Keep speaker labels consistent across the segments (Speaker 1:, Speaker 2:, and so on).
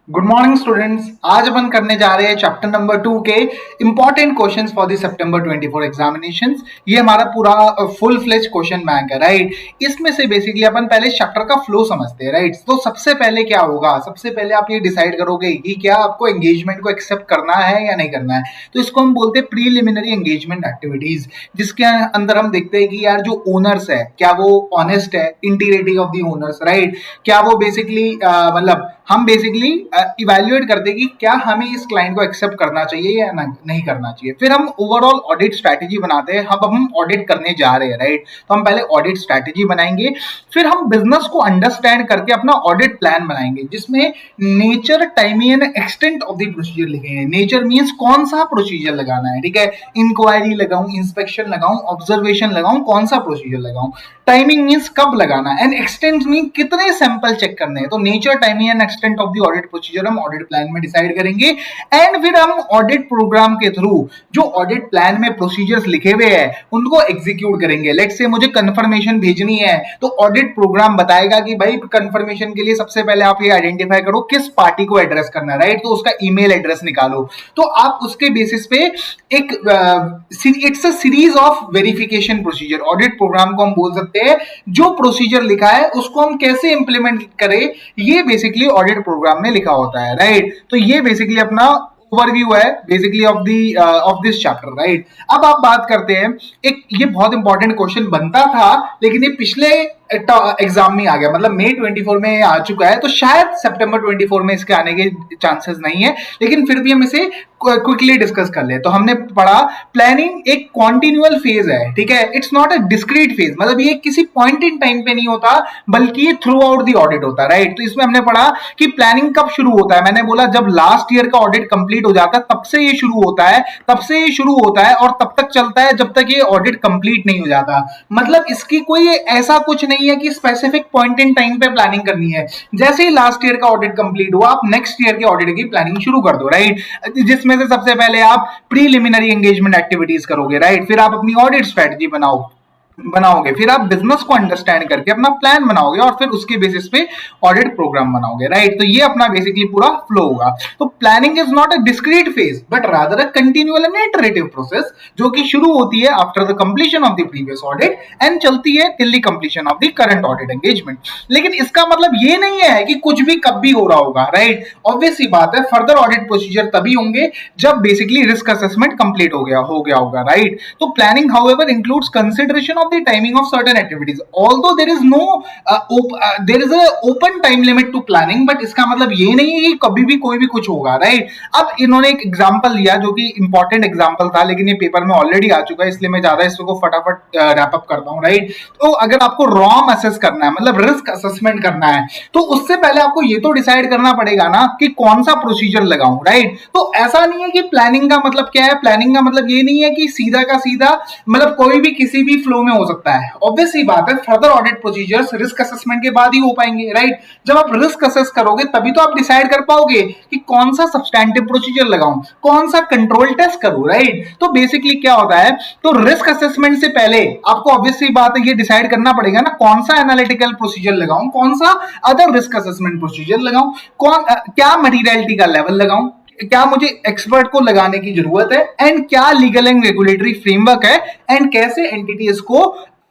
Speaker 1: Good morning students. आज अपन करने जा रहे हैं चैप्टर नंबर 2 के important questions for the September 24 examinations. ये हमारा पूरा फुल फ्लेज क्वेश्चन बैंक है, राइट। इसमें से बेसिकली अपन पहले चैप्टर का फ्लो समझते हैं, राइट। तो सबसे पहले क्या होगा, सबसे पहले आप ये डिसाइड करोगे कि क्या आपको एंगेजमेंट को एक्सेप्ट करना है या नहीं करना है। तो इसको हम बोलते हैं प्रीलिमिनरी एंगेजमेंट एक्टिविटीज, जिसके अंदर हम देखते हैं कि यार जो ओनर्स है क्या वो ऑनेस्ट है, integrity of the owners, right. क्या वो बेसिकली मतलब हम बेसिकली इवेल्युएट करते हैं कि क्या हमें इस क्लाइंट को एक्सेप्ट करना चाहिए या नहीं करना चाहिए। फिर हम ओवरऑल ऑडिट स्ट्रैटेजी बनाते हैं। अब हम ऑडिट करने जा रहे हैं, राइट। तो हम पहले ऑडिट स्ट्रैटेजी बनाएंगे, फिर हम बिजनेस को अंडरस्टैंड करके अपना ऑडिट प्लान बनाएंगे, जिसमें nature, timing and extent of the procedure लिखेंगे। नेचर मींस कौन सा प्रोसीजर लगाना है, ठीक है। इंक्वायरी लगाऊं, इंस्पेक्शन लगाऊं, ऑब्जर्वेशन लगाऊं, कौन सा प्रोसीजर लगाऊं। टाइमिंग मींस कब लगाना है, एंड एक्सटेंट मीन कितने सैंपल चेक करने हैं। तो nature, timing and extent of the audit procedure हम ऑडिट प्लान में डिसाइड करेंगे। एंड फिर हम ऑडिट प्रोग्राम के थ्रू जो ऑडिट प्लान में प्रोसीजर्स लिखे हुए हैं उनको एग्जीक्यूट करेंगे। लेट्स से मुझे कंफर्मेशन भेजनी है, तो ऑडिट प्रोग्राम बताएगा कि भाई कंफर्मेशन के लिए सबसे पहले आप ये आइडेंटिफाई करो किस पार्टी को एड्रेस करना है, राइट। तो उसका ईमेल एड्रेस निकालो। तो आप उसके बेसिस पे एक it's a series of verification procedure. Audit programme को हम बोल सकते हैं जो प्रोसीजर लिखा है उसको हम कैसे इंप्लीमेंट करें, ये बेसिकली ऑडिट प्रोग्राम में लिखा होता है, राइट। तो ये बेसिकली अपना ओवरव्यू है basically of this chapter, right. अब आप बात करते हैं, एक ये बहुत इंपॉर्टेंट क्वेश्चन बनता था लेकिन ये पिछले एग्जाम में आ गया, मतलब मई 24 में आ चुका है, तो शायद सितंबर 24 में इसके आने के चांसेस नहीं है, लेकिन फिर भी हम इसे क्विकली डिस्कस कर ले। तो हमने पढ़ा प्लानिंग एक कॉन्टिन्यूअल फेज है, ठीक है। It's not a discrete phase, मतलब ये किसी पॉइंट इन टाइम पे नहीं होता बल्कि ये थ्रू आउट दी ऑडिट होता है, राइट। तो इसमें हमने पढ़ा कि प्लानिंग कब शुरू होता है। मैंने बोला जब लास्ट ईयर का ऑडिट कंप्लीट हो जाता है तब से ये शुरू होता है, तब से ये शुरू होता है और तब तक चलता है जब तक ये ऑडिट कंप्लीट नहीं हो जाता। मतलब इसकी कोई ऐसा कुछ नहीं है कि स्पेसिफिक पॉइंट इन टाइम पे प्लानिंग करनी है। जैसे ही लास्ट ईयर का ऑडिट कंप्लीट हुआ आप नेक्स्ट ईयर के ऑडिट की प्लानिंग शुरू कर दो, राइट। जिसमें से सबसे पहले आप प्रीलिमिनरी एंगेजमेंट एक्टिविटीज करोगे, राइट। फिर आप अपनी ऑडिट स्ट्रेटजी बनाओगे, फिर आप बिजनेस को अंडरस्टैंड करके अपना प्लान बनाओगे और फिर उसके बेसिस पे ऑडिट प्रोग्राम बनाओगे, राइट। तो ये अपना बेसिकली पूरा फ्लो होगा। तो planning is not a discrete phase but rather a continual and iterative process, जो कि शुरू होती है after the completion of the previous audit and चलती है till the completion of the current audit engagement. लेकिन इसका मतलब ये नहीं है कि कुछ भी कब भी हो रहा होगा, राइट। ऑब्वियस सी बात है, फर्दर ऑडिट प्रोसीजर तभी होंगे जब बेसिकली रिस्क असेसमेंट कंप्लीट हो गया होगा, राइट। तो planning however includes consideration of the timing of certain activities, although there is no there is a open time limit to planning, but इसका मतलब ये नहीं है कि कभी भी कोई भी कुछ होगा, राइट। अब इन्होंने एक एग्जांपल लिया जो कि इंपॉर्टेंट एग्जांपल था, लेकिन ये पेपर में ऑलरेडी आ चुका है, इसलिए मैं ज्यादा इसको फटाफट रैप अप करता हूँ, राइट। तो अगर आपको रॉम असेस करना है, मतलब रिस्क असेसमेंट करना है, तो उससे पहले आपको ये तो डिसाइड करना पड़ेगा ना कि कौन सा प्रोसीजर लगाऊं, राइट। तो ऐसा नहीं है कि प्लानिंग का मतलब क्या है। प्लानिंग का मतलब ये नहीं है कि सीधा का सीधा मतलब कोई भी किसी भी फ्लो में हो सकता है। ऑब्वियस सी बात है, further audit procedures risk assessment के बाद ही हो पाएंगे, राइट। जब आप रिस्क असेस करोगे तभी तो आप डिसाइड कर पाओगे कि कौन सा सब्सटैंटिव प्रोसीजर लगाऊं, कौन सा कंट्रोल टेस्ट करूं, राइट। तो बेसिकली क्या होता है, तो रिस्क असेसमेंट से पहले आपको ऑब्वियस सी बात है ये डिसाइड करना पड़ेगा ना कौन सा एनालिटिकल प्रोसीजर लगाऊं, कौन सा अदर रिस्क असेसमेंट प्रोसीजर लगाऊं, क्या मटीरियलिटी का लेवल लगाऊं, क्या मुझे एक्सपर्ट को लगाने की जरूरत है, एंड क्या लीगल एंड रेगुलेटरी फ्रेमवर्क है, एंड कैसे एंटिटीज को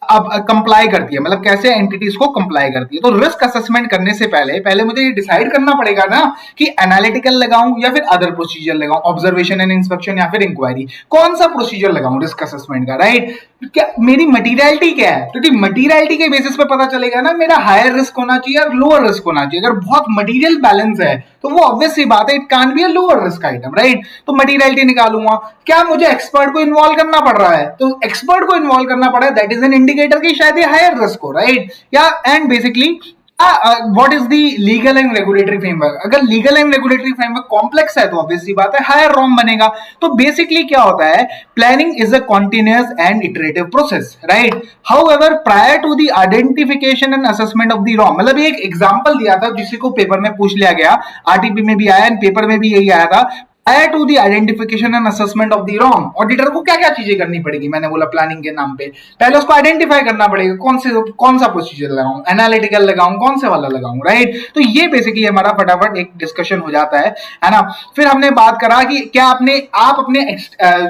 Speaker 1: अब कंप्लाई करती है, मतलब कैसे एंटिटीज को कंप्लाई करती है। तो रिस्क असेसमेंट करने से पहले मुझे ये डिसाइड करना पड़ेगा ना कि एनालिटिकल लगाऊं या फिर अदर प्रोसीजर लगाऊं, ऑब्जर्वेशन एंड इंस्पेक्शन या फिर इंक्वायरी, कौन सा प्रोसीजर लगाऊं रिस्क असेसमेंट का, राइट। क्या मेरी मटीरियलिटी क्या है, क्योंकि मटीरियलिटी के बेसिस पे पता चलेगा ना मेरा हायर रिस्क होना चाहिए और लोअर रिस्क होना चाहिए। अगर बहुत मटीरियल बैलेंस है तो वो ऑब्वियस सी बात है, it can't be a lower risk item, right. तो मटीरियलिटी निकालूंगा। क्या मुझे एक्सपर्ट को इन्वॉल्व करना पड़ रहा है, तो एक्सपर्ट को इन्वॉल्व करना पड़ा है, दैट इज एन इंडिकेटर कि शायद ये हायर रिस्क हो, राइट। या and basically what is the legal and regulatory framework. अगर legal and regulatory framework complex है तो ऑब्वियस सी बात है हायर रॉम बनेगा। तो बेसिकली क्या होता है, planning is a continuous and iterative process, right. However prior to the identification and assessment of the ROMM, मतलब एक एग्जांपल दिया था जिसी को पेपर में पूछ लिया गया, आरटीपी में भी आया एंड पेपर में भी यही आया था। Prior to the identification and assessment of the wrong, auditor को क्या क्या चीजें करनी पड़ेगी? मैंने बोला प्लानिंग के नाम पे पहले उसको आइडेंटिफाई करना पड़ेगा, कौन सा प्रोसीजर लगाऊं, एनालिटिकल लगाऊं, कौन से वाला लगाऊं, राइट? तो ये बेसिकली हमारा फटाफट एक डिस्कशन हो जाता है ना? फिर हमने बात करा कि क्या आप अपने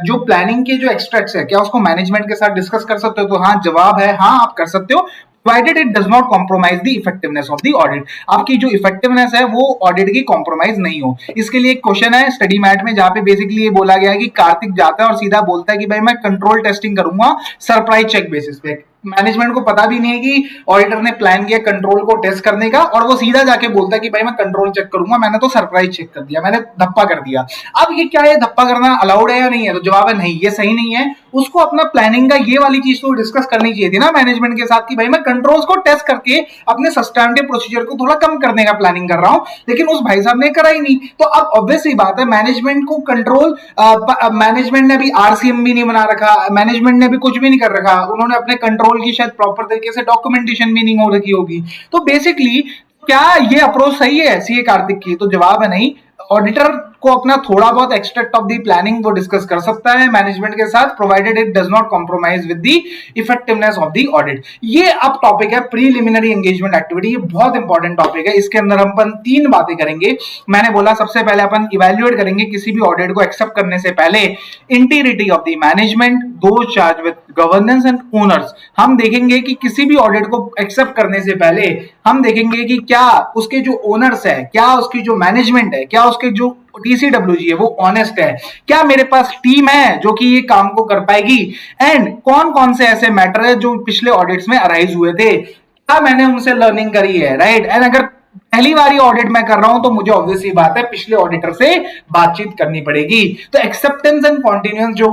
Speaker 1: जो प्लानिंग के जो एक्सट्रैक्ट्स है, क्या उसको मैनेजमेंट के साथ डिस्कस कर सकते हो? तो हाँ, जवाब है हाँ, आप कर सकते हो, provided it does not compromise the effectiveness of the audit। आपकी जो इफेक्टिवनेस है वो ऑडिट की कॉम्प्रोमाइज नहीं हो। इसके लिए एक क्वेश्चन है स्टडी मैट में, जहां पे बेसिकली ये बोला गया है कि कार्तिक जाता है और सीधा बोलता है कि भाई मैं कंट्रोल टेस्टिंग करूंगा सरप्राइज चेक बेसिस पे। मैनेजमेंट को पता भी नहीं है कि ऑडिटर ने प्लान किया कंट्रोल को टेस्ट करने का, और वो सीधा जाके बोलता है कि भाई मैं कंट्रोल चेक करूंगा, मैंने तो सरप्राइज चेक कर दिया, मैंने धप्पा कर दिया। अब ये क्या है, धप्पा करना अलाउड है या नहीं है? तो जवाब है नहीं, ये सही नहीं है। उसको अपना प्लानिंग का ये वाली चीज तो डिस्कस करनी चाहिए थी ना मैनेजमेंट के साथ कि भाई मैं कंट्रोल्स को टेस्ट करके अपने सस्टेनेबल प्रोसीजर को थोड़ा कम करने का प्लानिंग कर रहा हूं, लेकिन उस भाई साहब ने करा ही नहीं। तो अब ऑब्वियस ही बात है, मैनेजमेंट को कंट्रोल, मैनेजमेंट ने अभी आरसीएम भी नहीं बना रखा, मैनेजमेंट ने भी कुछ भी नहीं कर रखा, उन्होंने अपने कंट्रोल की शायद प्रॉपर तरीके से डॉक्यूमेंटेशन भी नहीं हो रखी होगी। तो बेसिकली क्या ये अप्रोच सही है सीए कार्तिक की? तो जवाब है नहीं। ऑडिटर को अपना थोड़ा बहुत एक्सट्रैक्ट ऑफ दी प्लानिंग वो डिस्कस कर सकता है मैनेजमेंट के साथ, provided it does not compromise with the effectiveness of the audit. ये अब टॉपिक है प्रीलिमिनरी एंगेजमेंट एक्टिविटी। ये बहुत इंपॉर्टेंट टॉपिक है। इसके अंदर अपन 3 बातें करेंगे। मैंने बोला सबसे पहले अपन इवेल्युएट करेंगे किसी भी ऑडिट को एक्सेप्ट करने से पहले इंटीग्रिटी ऑफ द मैनेजमेंट, दो charge with governance and owners. हम देखेंगे कि किसी भी ऑडिट को एक्सेप्ट करने से पहले हम देखेंगे कि क्या उसके जो ओनर्स है, क्या उसकी जो मैनेजमेंट है, क्या उसके जो टीसीडब्ल्यूजी है वो ऑनेस्ट है, क्या मेरे पास टीम है जो कि ये काम को कर पाएगी, एंड कौन कौन से ऐसे मैटर है जो पिछले ऑडिट्स में अराइज हुए थे, क्या मैंने उनसे लर्निंग करी है, राइट? एंड अगर पहली बार ऑडिट में कर रहा हूं तो मुझे ऑब्वियस ही बात है पिछले ऑडिटर से बातचीत करनी पड़ेगी। तो एक्सेप्टेंस एंड कॉन्टिन्यूएंस जो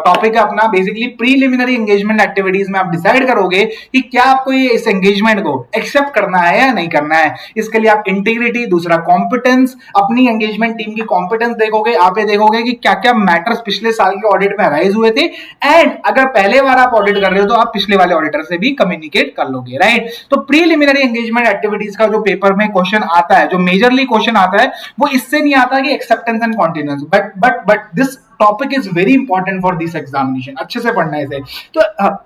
Speaker 1: टॉपिक है अपना, बेसिकली प्रीलिमिनरी एंगेजमेंट एक्टिविटीज में आप डिसाइड करोगे कि क्या आपको ये इस एंगेजमेंट को एक्सेप्ट करना है या नहीं करना है। इसके लिए आप इंटीग्रिटी, दूसरा कॉम्पिटेंस, अपनी एंगेजमेंट टीम की कॉम्पिटेंस देखोगे। आप ये देखोगे कि क्या क्या मैटर्स पिछले साल के ऑडिट में अराइज हुए थे, एंड अगर पहले बार आप ऑडिट कर रहे हो तो आप पिछले वाले ऑडिटर से भी कम्युनिकेट कर लोगे, राइट? तो प्रीलिमिनरी एंगेजमेंट एक्टिविटीज का जो पेपर में क्वेश्चन आता है, जो मेजरली क्वेश्चन आता है, वो इससे नहीं आता कि acceptance and continuance, but this topic is very important for this examination. अच्छे से पढ़ना है इसे। तो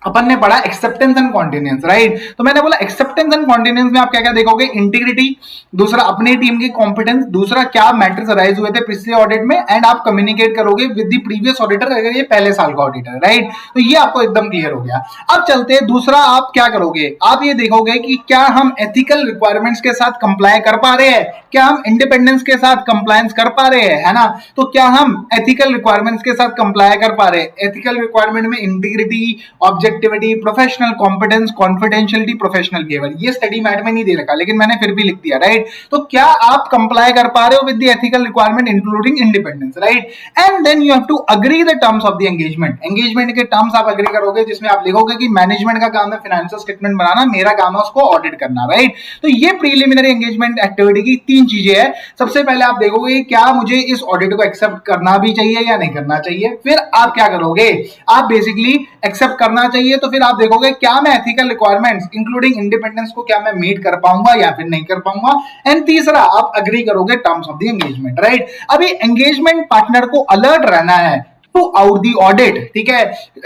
Speaker 1: अपन ने पढ़ा एक्सेप्टेंस एंड कॉन्टिन्यूएंस, राइट? तो मैंने बोला एक्सेप्टेंस एंड कॉन्टिन्यूएंस में आप क्या क्या देखोगे? इंटीग्रिटी, दूसरा अपनी टीम की कॉम्पिटेंस, दूसरा क्या मैटर्स अराइज हुए थे पिछले ऑडिट में, एंड आप कम्युनिकेट करोगे विद द प्रीवियस ऑडिटर अगर ये पहले साल का ऑडिटर है, राइट? तो ये आपको एकदम क्लियर हो गया। अब चलते हैं, दूसरा आप क्या करोगे? आप ये देखोगे कि क्या हम एथिकल रिक्वायरमेंट्स के साथ कंप्लाई कर पा रहे हैं, क्या हम इंडिपेंडेंस के साथ कंप्लायंस कर पा रहे हैं, है ना? तो क्या हम एथिकल रिक्वायरमेंट्स के साथ कंप्लाई कर पा रहे हैं? एथिकल रिक्वायरमेंट में integrity, objectivity, professional competence, confidentiality, professional behaviour, ये स्टडी मैट में नहीं दे रखा लेकिन मैंने फिर भी लिख दिया, राइट? तो क्या आप कंप्लाई कर पा रहे हो with the ethical requirement including independence, right? And then you have to agree the terms of the engagement. Engagement के टर्म्स आप अग्री करोगे, जिसमें आप लिखोगे कि मैनेजमेंट का काम है फाइनेंशियल स्टेटमेंट बनाना, मेरा काम है उसको ऑडिट करना, राइट? तो ये प्रीलिमिनरी एंगेजमेंट एक्टिविटी की 3 चीजें हैं। सबसे पहले आप देखोगे क्या मुझे इस ऑडिट को एक्सेप्ट करना भी चाहिए या नहीं करना चाहिए। फिर आप क्या करोगे? आप बेसिकली एक्सेप्ट करना चाहिए तो फिर आप देखोगे क्या मैं एथिकल रिक्वायरमेंट्स इंक्लूडिंग इंडिपेंडेंस को क्या मैं मीट कर पाऊंगा या फिर नहीं कर पाऊंगा। एंड तीसरा आप अग्री करोगे terms of the engagement, right? अभी एंगेजमेंट पार्टनर को अलर्ट रहना है थ्रू आउट दी ऑडिट, ठीक है,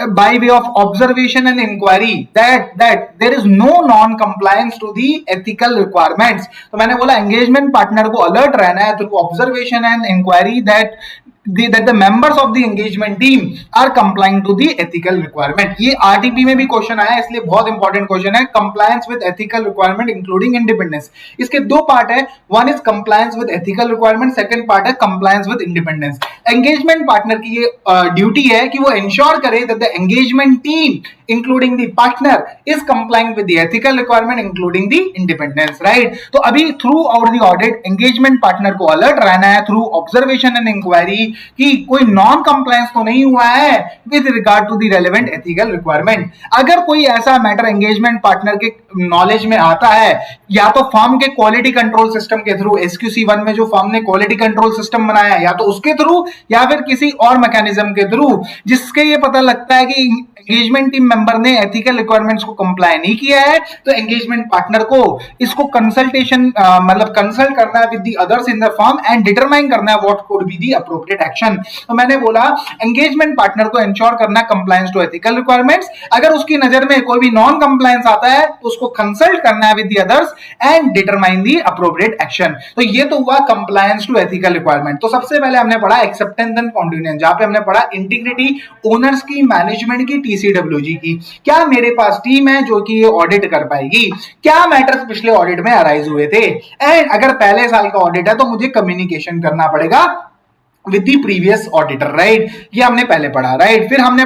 Speaker 1: by way of observation and inquiry that there is no non compliance to the ethical requirements. तो मैंने बोला एंगेजमेंट पार्टनर को अलर्ट रहना है through observation and inquiry that the members of the engagement team are complying to the ethical requirement। ये RTP में भी question आया, इसलिए बहुत इंपॉर्टेंट क्वेश्चन है। Compliance with ethical requirement including independence, इसके 2 पार्ट है। One is compliance with ethical requirement, second part है compliance with independence. Engagement partner की ये ड्यूटी है कि वो इंश्योर करे that the engagement team including the partner is complying with the ethical requirement including the independence, right? तो अभी throughout the audit engagement partner को अलर्ट रहना है थ्रू ऑब्जर्वेशन एंड इंक्वायरी कि कोई नॉन कंप्लायंस तो नहीं हुआ है with regard to the relevant ethical requirement. अगर कोई ऐसा मैटर एंगेजमेंट पार्टनर के नॉलेज में आता है, या तो फर्म के क्वालिटी कंट्रोल सिस्टम के थ्रू, SQC1 में जो फर्म ने क्वालिटी कंट्रोल सिस्टम बनाया है, या तो उसके थ्रू या फिर किसी और मैकेनिज्म के थ्रू, जिसके ये पता लगता है कि एंगेजमेंट टीम मेंबर ने एथिकल रिक्वायरमेंट्स को कंप्लाई नहीं किया है, तो एंगेजमेंट पार्टनर को इसको कंसल्टेशन मतलब कंसल्ट करना है with the others in the firm and determine करना है what could be the appropriate action. तो मैंने बोला एंगेजमेंट पार्टनर को इंश्योर करना कंप्लायंस टू एथिकल रिक्वायरमेंट्स। अगर उसकी नजर में कोई भी नॉन कंप्लायंस आता है तो उसको कंसल्ट करना है with the others and determine the appropriate action. तो ये तो हुआ कंप्लायंस टू एथिकल रिक्वायरमेंट। तो सबसे पहले हमने पढ़ा एक्सेप्टेंस एंड कॉन्टिन्यूएंस, जहां पे हमने पढ़ा इंटीग्रिटी, ओनर्स की, मैनेजमेंट की, TCWG की। क्या मेरे पास टीम है जो कि ये ऑडिट कर पाएगी? क्या मैटर्स पिछले ऑडिट में अराइज हुए थे? एंड अगर पहले साल का ऑडिट है तो मुझे कम्युनिकेशन करना पड़ेगा with the previous auditor, right? ये हमने पहले पढ़ा, राइट? फिर हमने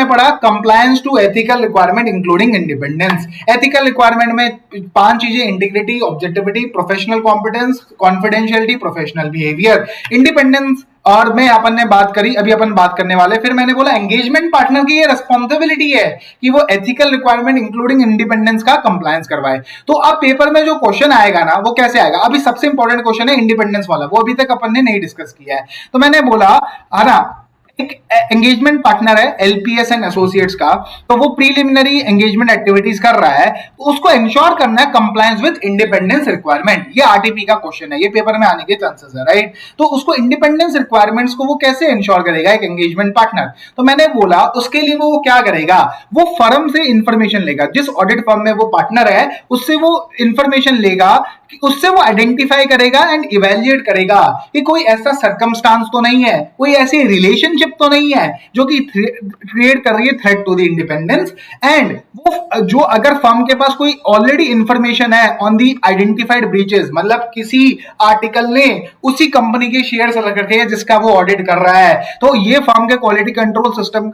Speaker 1: पढ़ा compliance to ethical requirement including independence. Ethical requirement में 5 चीजें: integrity, objectivity, professional competence, confidentiality, professional behaviour, independence. और मैं अपन ने बात करी, अभी अपन बात करने वाले। फिर मैंने बोला एंगेजमेंट पार्टनर की ये रिस्पॉन्सिबिलिटी है कि वो एथिकल रिक्वायरमेंट इंक्लूडिंग इंडिपेंडेंस का कंप्लायंस करवाए। तो अब पेपर में जो क्वेश्चन आएगा ना, वो कैसे आएगा? अभी सबसे इंपॉर्टेंट क्वेश्चन है इंडिपेंडेंस वाला, वो अभी तक अपन ने नहीं डिस्कस किया है। तो मैंने बोला है ना, एक एंगेजमेंट पार्टनर है LPS एंड एसोसिएट्स का, तो वो प्रीलिमिनरी एंगेजमेंट एक्टिविटीज कर रहा है, तो उसको इंश्योर करना है कंप्लायंस विद इंडिपेंडेंस रिक्वायरमेंट। ये RTP का क्वेश्चन है, ये पेपर में आने के चांसेस है, राइट? तो उसको इंडिपेंडेंस रिक्वायरमेंट्स को वो कैसे इंश्योर करेगा एक एंगेजमेंट पार्टनर? तो मैंने बोला उसके लिए वो क्या करेगा, वो फर्म से इंफॉर्मेशन लेगा, जिस ऑडिट फर्म में वो पार्टनर है उससे वो इंफॉर्मेशन लेगा, उससे वो आइडेंटिफाई करेगा एंड इवेल्युएट करेगा कि कोई ऐसा सर्कमस्टांस तो नहीं है, कोई ऐसी रिलेशनशिप तो नहीं है जो कि क्रिएट कर रही है threat to the independence. And वो जो अगर फर्म के पास कोई ऑलरेडी इंफॉर्मेशन है ऑन दी आइडेंटिफाइड ब्रीचेस, मतलब किसी आर्टिकल ने उसी कंपनी के शेयर्स रख रखे हैं जिसका वो ऑडिट कर रहा है, तो ये फर्म के क्वालिटी कंट्रोल सिस्टम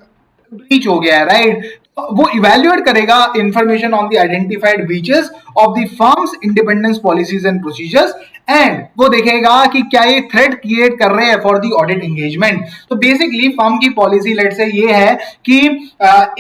Speaker 1: ब्रीच हो गया है, राइट? वो इवेल्युएट करेगा information on the identified breaches of the firms independence policies and procedures, and वो देखेगा कि क्या ये थ्रेट क्रिएट कर रहे हैं फॉर द ऑडिट एंगेजमेंट। तो बेसिकली फर्म की पॉलिसी लेट से ये है कि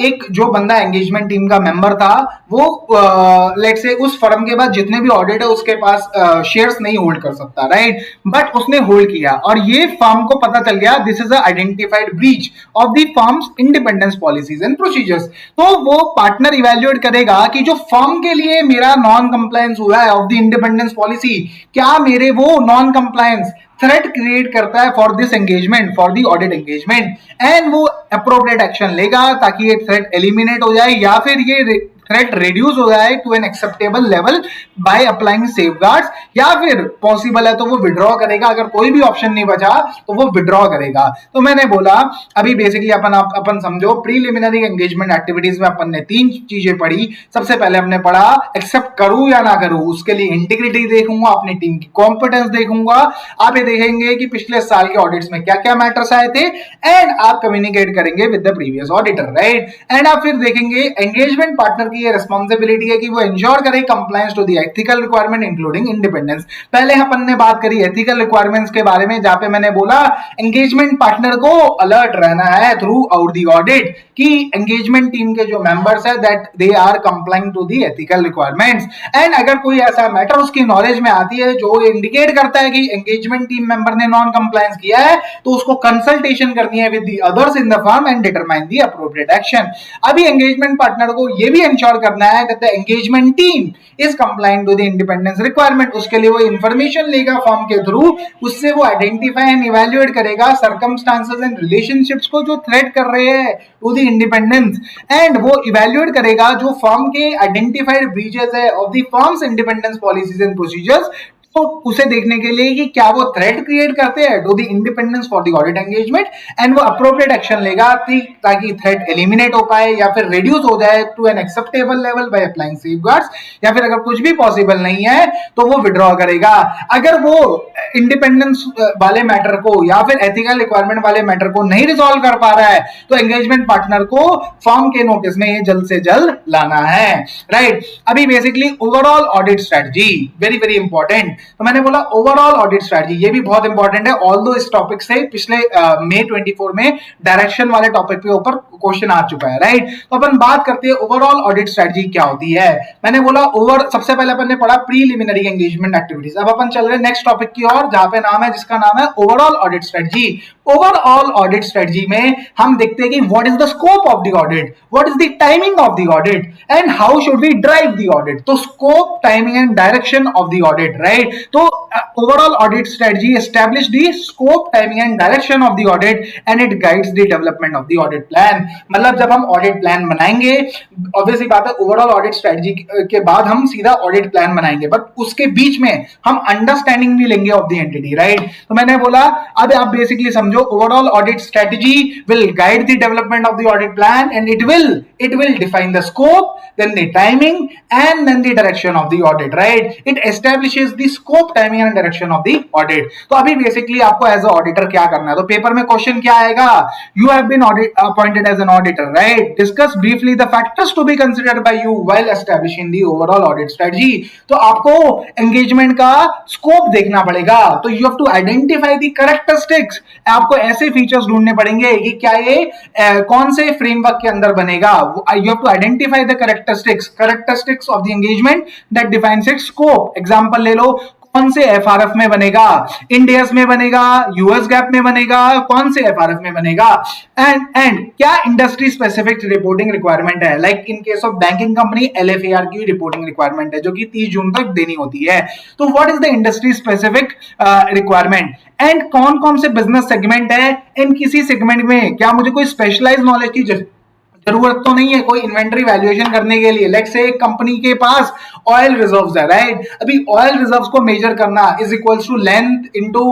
Speaker 1: एक जो बंदा एंगेजमेंट टीम का मेंबर था, वो लेट से उस फर्म के बाद जितने भी ऑडिट है उसके पास शेयर्स नहीं होल्ड कर सकता, राइट? बट उसने होल्ड किया और ये फर्म को पता चल गया this is a identified breach of the firms independence policies and procedures. तो वो पार्टनर इवेल्युएट करेगा कि जो फर्म के लिए मेरा नॉन कंप्लायंस हुआ है ऑफ द इंडिपेंडेंस पॉलिसी, क्या मेरे वो नॉन कंप्लायंस थ्रेट क्रिएट करता है for this engagement, for the audit engagement, and वो अप्रोप्रिएट एक्शन लेगा ताकि ये थ्रेट एलिमिनेट हो जाए या फिर ये थ्रेट रिड्यूस हो जाए to an acceptable level by applying safeguards, या फिर पॉसिबल है तो वो विड्रॉ करेगा। अगर कोई भी ऑप्शन नहीं बचा तो वो विड्रॉ करेगा। तो मैंने बोला अभी बेसिकली अपन समझो प्रीलिमिनरी एंगेजमेंट एक्टिविटीज में अपन ने 3 चीजें पढ़ी। सबसे पहले हमने पढ़ा एक्सेप्ट करूं या ना करूं, उसके लिए इंटीग्रिटी देखूंगा, अपनी टीम की कॉम्पिटेंस देखूंगा, आप ये देखेंगे कि पिछले साल के ऑडिट्स में क्या क्या मैटर्स आए थे, एंड आप कम्युनिकेट करेंगे with the previous auditor, right? And आप फिर देखेंगे एंगेजमेंट पार्टनर ये रिस्पांसिबिलिटी है कि वो इंश्योर करे compliance to the ethical requirement including independence. पहले अपन ने बात करी एथिकल रिक्वायरमेंट्स के बारे में, जहां पे मैंने बोला एंगेजमेंट पार्टनर को अलर्ट रहना है थ्रू आउट द ऑडिट कि एंगेजमेंट टीम के जो मेंबर्स है that they are complying to the ethical requirements. And अगर कोई ऐसा मैटर उसकी नॉलेज में आती है जो इंडिकेट करता है कि एंगेजमेंट टीम मेंबर ने नॉन कंप्लायंस किया है, तो उसको कंसल्टेशन करनी है with the others in the firm and determine the appropriate action. अभी एंगेजमेंट पार्टनर को ये भी इंश्योर करना है that the engagement team is complying to the independence requirement। उसके लिए वो इंफॉर्मेशन लेगा फॉर्म के थ्रू, उससे वो आइडेंटिफाई एंड इवैल्यूएट करेगा सर्कमस्टांसेस एंड रिलेशनशिप्स को जो थ्रेट कर रहे हैं टू द इंडिपेंडेंस, एंड वो इवैल्यूएट करेगा जो फॉर्म के आइडेंटिफाइड ब्रीचेस है of the forms independence policies and procedures, तो उसे देखने के लिए कि क्या वो थ्रेट क्रिएट करते हैं to the independence for the audit engagement, and वो अप्रोप्रिएट एक्शन लेगा ताकि थ्रेट एलिमिनेट हो पाए या फिर रिड्यूस हो जाए to an acceptable level by applying safeguards, या फिर अगर कुछ भी पॉसिबल नहीं है तो वो विड्रॉ करेगा। अगर वो इंडिपेंडेंस वाले मैटर को या फिर एथिकल रिक्वायरमेंट वाले मैटर को नहीं रिजॉल्व कर पा रहा है तो एंगेजमेंट पार्टनर को फर्म के नोटिस में ये जल्द से जल्द लाना है, राइट? अभी basically overall audit strategy very very important. तो मैंने बोला ओवरऑल ऑडिट स्ट्रेटजी, ये भी बहुत इंपॉर्टेंट है, ऑल्दो इस टॉपिक से पिछले मई 24 में डायरेक्शन वाले टॉपिक पे ऊपर क्वेश्चन आ चुका है, राइट। तो अपन बात करते हैं ओवरऑल ऑडिट स्ट्रेटजी क्या होती है। मैंने बोला सबसे पहले अपन ने पढ़ा प्रीलिमिनरी एंगेजमेंट एक्टिविटीज। अब अपन चल रहे हैं नेक्स्ट टॉपिक की ओर, जहां पे नाम है, जिसका नाम है overall audit strategy. Overall audit strategy में हम देखते हैं कि what is the scope of the audit, what is the timing of the audit and how should we drive the audit. तो scope, timing and direction of the audit, right. तो overall audit strategy establish the scope, timing and direction of the audit and it guides the development of the audit plan. मतलब जब हम audit plan बनाएंगे, obviously बात है overall audit strategy के बाद हम सीधा ऑडिट प्लान बनाएंगे, बट उसके बीच में हम अंडरस्टैंडिंग भी लेंगे ऑफ द एंटिटी, राइट। तो मैंने बोला अब आप बेसिकली समझो, overall audit strategy will guide the development of the audit plan and it will define the scope, then the timing and then the direction of the audit, right. It establishes the scope, timing and direction of the audit. तो अभी basically आपको as a auditor क्या करना है, तो paper में question क्या आएगा, you have been appointed as an auditor, right. Discuss briefly the factors to be considered by you while establishing the overall audit strategy. तो आपको एंगेजमेंट का स्कोप देखना पड़ेगा, तो you have to identify the characteristics. आपको ऐसे features ढूंढने पड़ेंगे कि क्या ये कौन से फ्रेमवर्क के अंदर बनेगा। You have to identify the characteristics of the engagement that defines its scope. Example ले लो, कौन से एफआरएफ में बनेगा, इंडियस में बनेगा, यूएस गैप में बनेगा, कौन से एफआरएफ में बनेगा, एंड क्या इंडस्ट्री स्पेसिफिक रिपोर्टिंग रिक्वायरमेंट है, like in case of banking company LFAR की रिपोर्टिंग रिक्वायरमेंट है जो कि 30 जून तक देनी होती है। तो what is the industry specific requirement and कौन कौन से बिजनेस सेगमेंट है, इन किसी सेगमेंट में क्या मुझे कोई स्पेशलाइज नॉलेज की जरूरत तो नहीं है कोई इन्वेंटरी वैल्यूएशन करने के लिए। लेट्स से एक कंपनी के पास ऑयल रिजर्व्स है, राइट। अभी ऑयल रिजर्व्स को मेजर करना is equals to length into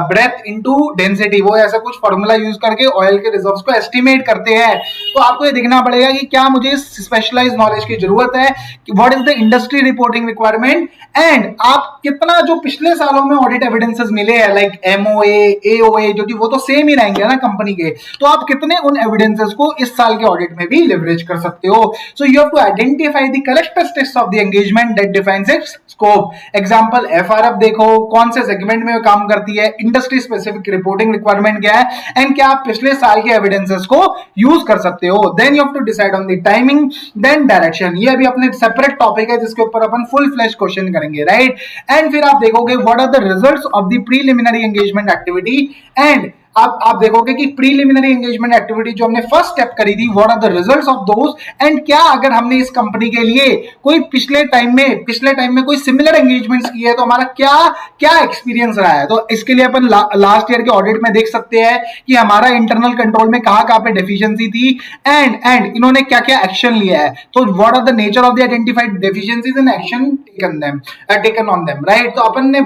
Speaker 1: breadth into density, वो ऐसा कुछ फॉर्मूला यूज करके ऑयल के रिजर्व्स को एस्टिमेट करते हैं। तो आपको ये देखना पड़ेगा कि क्या मुझे स्पेशलाइज नॉलेज की जरूरत है, what is the industry reporting requirement, and आप कितना जो पिछले सालों में ऑडिट एविडेंसेस मिले हैं लाइक एमओए, एओए, जो कि वो तो सेम ही रहेंगे ना कंपनी के, तो आप कितने उन एविडेंसेस को इस साल के ऑडिट में भी लेवरेज कर सकते हो। So you have to identify the characteristics of the engagement that defines its scope. Example FRF देखो, कौन से सेगमेंट में काम करती है, इंडस्ट्री स्पेसिफिक रिपोर्टिंग रिक्वायरमेंट क्या है, एंड क्या आप पिछले साल के एविडेंसेस को यूज कर सकते हो। Then you have to decide on the timing, then direction. ये अभी अपने सेपरेट टॉपिक है जिसके ऊपर अपन फुल फ्लैश क्वेश्चन करेंगे, राइट। एंड फिर आप देखोगे what are the results of the preliminary engagement activity, and आप देखोगे कि प्रीलिमिनरी एंगेजमेंट एक्टिविटी जो हमने फर्स्ट स्टेप करी थी, what are the results of those, and क्या अगर हमने इस कंपनी के लिए कोई पिछले टाइम में कोई सिमिलर एंगेजमेंट्स किए हैं तो हमारा क्या एक्सपीरियंस रहा है। तो इसके लिए अपन लास्ट ईयर के ऑडिट में देख सकते हैं कि हमारा इंटरनल कंट्रोल में कहां पे डेफिशिएंसी थी, एंड इन्होंने क्या क्या एक्शन लिया है। तो what are the nature of the identified deficiencies and action taken on them, right. तो अपन ने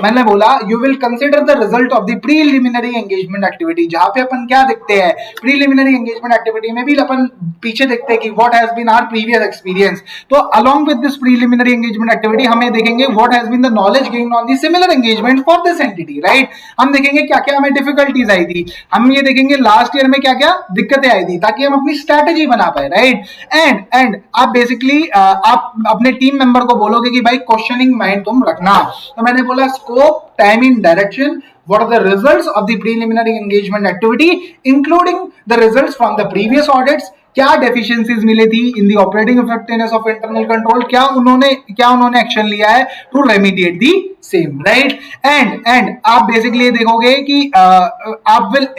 Speaker 1: मैंने बोला you will consider the result of the preliminary engagement activity, जहां पे अपन क्या देखते हैं, प्रीलिमिनरी एंगेजमेंट एक्टिविटी में भी अपन पीछे देखते हैं कि what has been our previous experience. तो along with this preliminary engagement activity हमें देखेंगे what has been the knowledge gained on the similar engagement for this entity, right. हम देखेंगे क्या क्या हमें डिफिकल्टीज आई थी, हम ये देखेंगे लास्ट ईयर में क्या क्या दिक्कतें आई थी, ताकि हम अपनी स्ट्रेटेजी बना पाए, राइट। एंड आप बेसिकली आप अपने टीम मेंबर को बोलोगे कि भाई क्वेश्चनिंग माइंड तुम रखना। तो मैंने बोला scope, timing, direction, what are the results of the preliminary engagement activity including the results from the previous audits, क्या डेफिशिएंसीज मिली थी in the operating effectiveness of internal control, क्या उन्होंने एक्शन लिया है to remediate the same, right. And आप basically देखोगे कि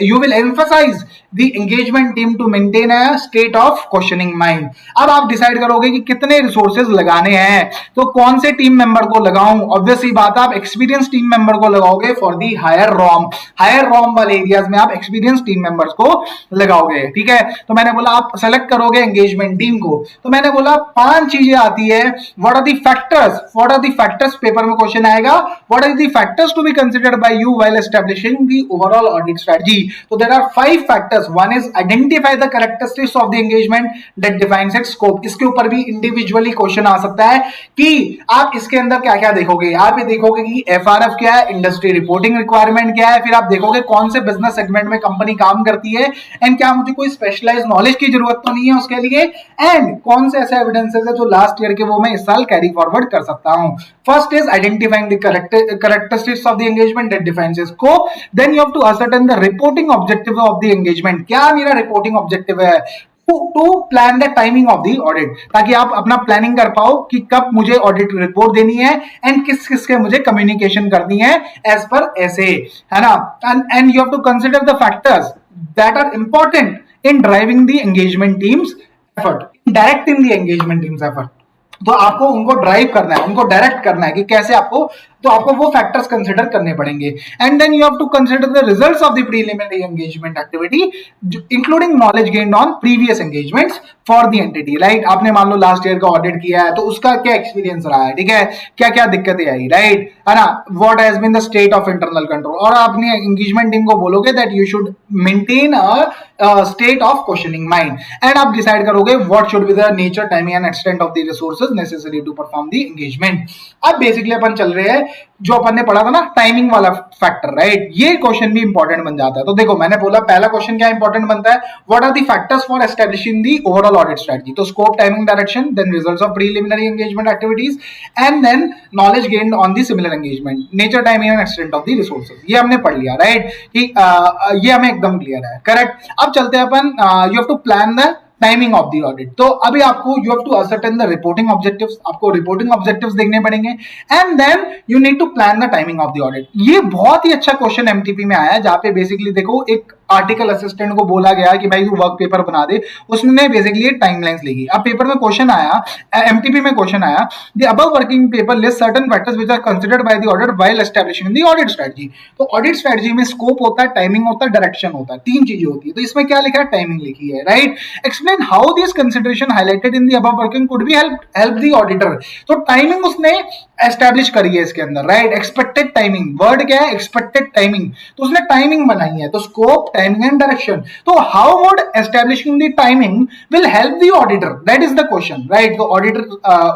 Speaker 1: you will emphasize the engagement team to maintain a state of questioning mind. अब आप डिसाइड करोगे कि कितने रिसोर्सेज लगाने हैं, तो कौन से टीम मेंबर को लगाऊं। ऑब्वियसली बात है आप एक्सपीरियंस टीम मेंबर को लगाओगे फॉर दी हायर रॉम वाले एरियाज में आप एक्सपीरियंस टीम मेंबर्स को लगाओगे, ठीक है। तो मैंने बोला आप सेलेक्ट करोगे एंगेजमेंट टीम को। तो मैंने बोला 5 चीजें आती है, what are the factors, paper में क्वेश्चन आएगा, what are the factors to be considered by you while establishing the overall audit strategy. तो there are 5 factors, factors, one is identify the characteristics of the engagement that defines its scope. इसके ऊपर भी individually question आ सकता है कि आप इसके अंदर क्या क्या देखोगे। आप ये देखोगे कि एफआरएफ क्या है, इंडस्ट्री रिपोर्टिंग रिक्वायरमेंट क्या है, फिर आप देखोगे कौन से बिजनेस सेगमेंट में कंपनी काम करती है, एंड क्या मुझे कोई स्पेशलाइज्ड नॉलेज की जरूरत तो नहीं है उसके लिए, एंड कौन से ऐसे एविडेंसेस है जो लास्ट ईयर के वो मैं इस साल कैरी फॉरवर्ड कर सकता हूं। First is identifying the characteristics of the engagement that defines its scope, then you have to ascertain the reporting objective of the engagement। क्या मेरा रिपोर्टिंग ऑब्जेक्टिव है, to plan the timing of the audit, ताकि आप अपना planning कर पाओ कि कब मुझे ऑडिट रिपोर्ट देनी है एंड किस किस के मुझे कम्युनिकेशन करनी है एज पर ऐसे, है ना। And you have to consider the factors that are important in driving the engagement teams effort, directing the engagement teams effort. तो आपको उनको ड्राइव करना है, उनको डायरेक्ट करना है कि कैसे आपको, तो आपको वो फैक्टर्स कंसिडर करने पड़ेंगे। And then you have to consider the results of the preliminary engagement activity including knowledge gained on previous engagements for the entity. Right, आपने मान लो लास्ट ईयर का ऑडिट किया है तो उसका क्या एक्सपीरियंस रहा है, ठीक है, क्या क्या दिक्कतें आई, राइट, है ना, what has been the state of internal control. और आपने एंगेजमेंट टीम को बोलोगे that you should maintain a state of questioning mind, and आप डिसाइड करोगे what should be the nature, timing and extent of the resources necessary to perform the engagement. अब basically अपन चल रहे हैं जो अपन ने पढ़ा था ना टाइमिंग वाला फैक्टर, राइट, ये क्वेश्चन भी इंपॉर्टेंट बन जाता है। तो देखो मैंने बोला पहला क्वेश्चन क्या इंपॉर्टेंट बनता है, what are the factors for establishing the overall audit strategy. तो scope, timing, direction, then results of preliminary engagement activities, and then knowledge gained on the similar engagement, nature, timing and extent of the resources. ये हमने पढ़ लिया, right, कि ये हमें एकदम clear है, करेक्ट। अब चलते हैं अपन, you have to plan the timing of the audit. तो अभी आपको you have to ascertain the reporting objectives, आपको रिपोर्टिंग ऑब्जेक्टिव्स देखने पड़ेंगे, and then you need to plan the timing of the audit. ये बहुत ही अच्छा क्वेश्चन एमटीपी में आया है, जहां पे बेसिकली देखो एक आर्टिकल असिस्टेंट को बोला गया कि भाई तू वर्क पेपर बना दे, उसने बेसिकली टाइमलाइंस लिखी। अब पेपर में क्वेश्चन आया, एमटीपी में क्वेश्चन आया, the above working paper list certain factors which are considered by the auditor while establishing the audit strategy. तो ऑडिट स्ट्रेटजी में स्कोप होता है, टाइमिंग होता है, डायरेक्शन होता है, तीन चीजें होती है। तो इसमें क्या लिखा है, टाइमिंग लिखी है, right. Explain how this consideration highlighted in the above working could be help the auditor. तो टाइमिंग उसने एस्टैब्लिश करी है इसके अंदर, राइट। एक्सपेक्टेड टाइमिंग, वर्ड क्या है, एक्सपेक्टेड टाइमिंग, तो उसने टाइमिंग बनाई है। तो स्कोप, टाइमिंग एंड डायरेक्शन। तो how would establishing the timing will help the auditor, that is the question, right. तो ऑडिटर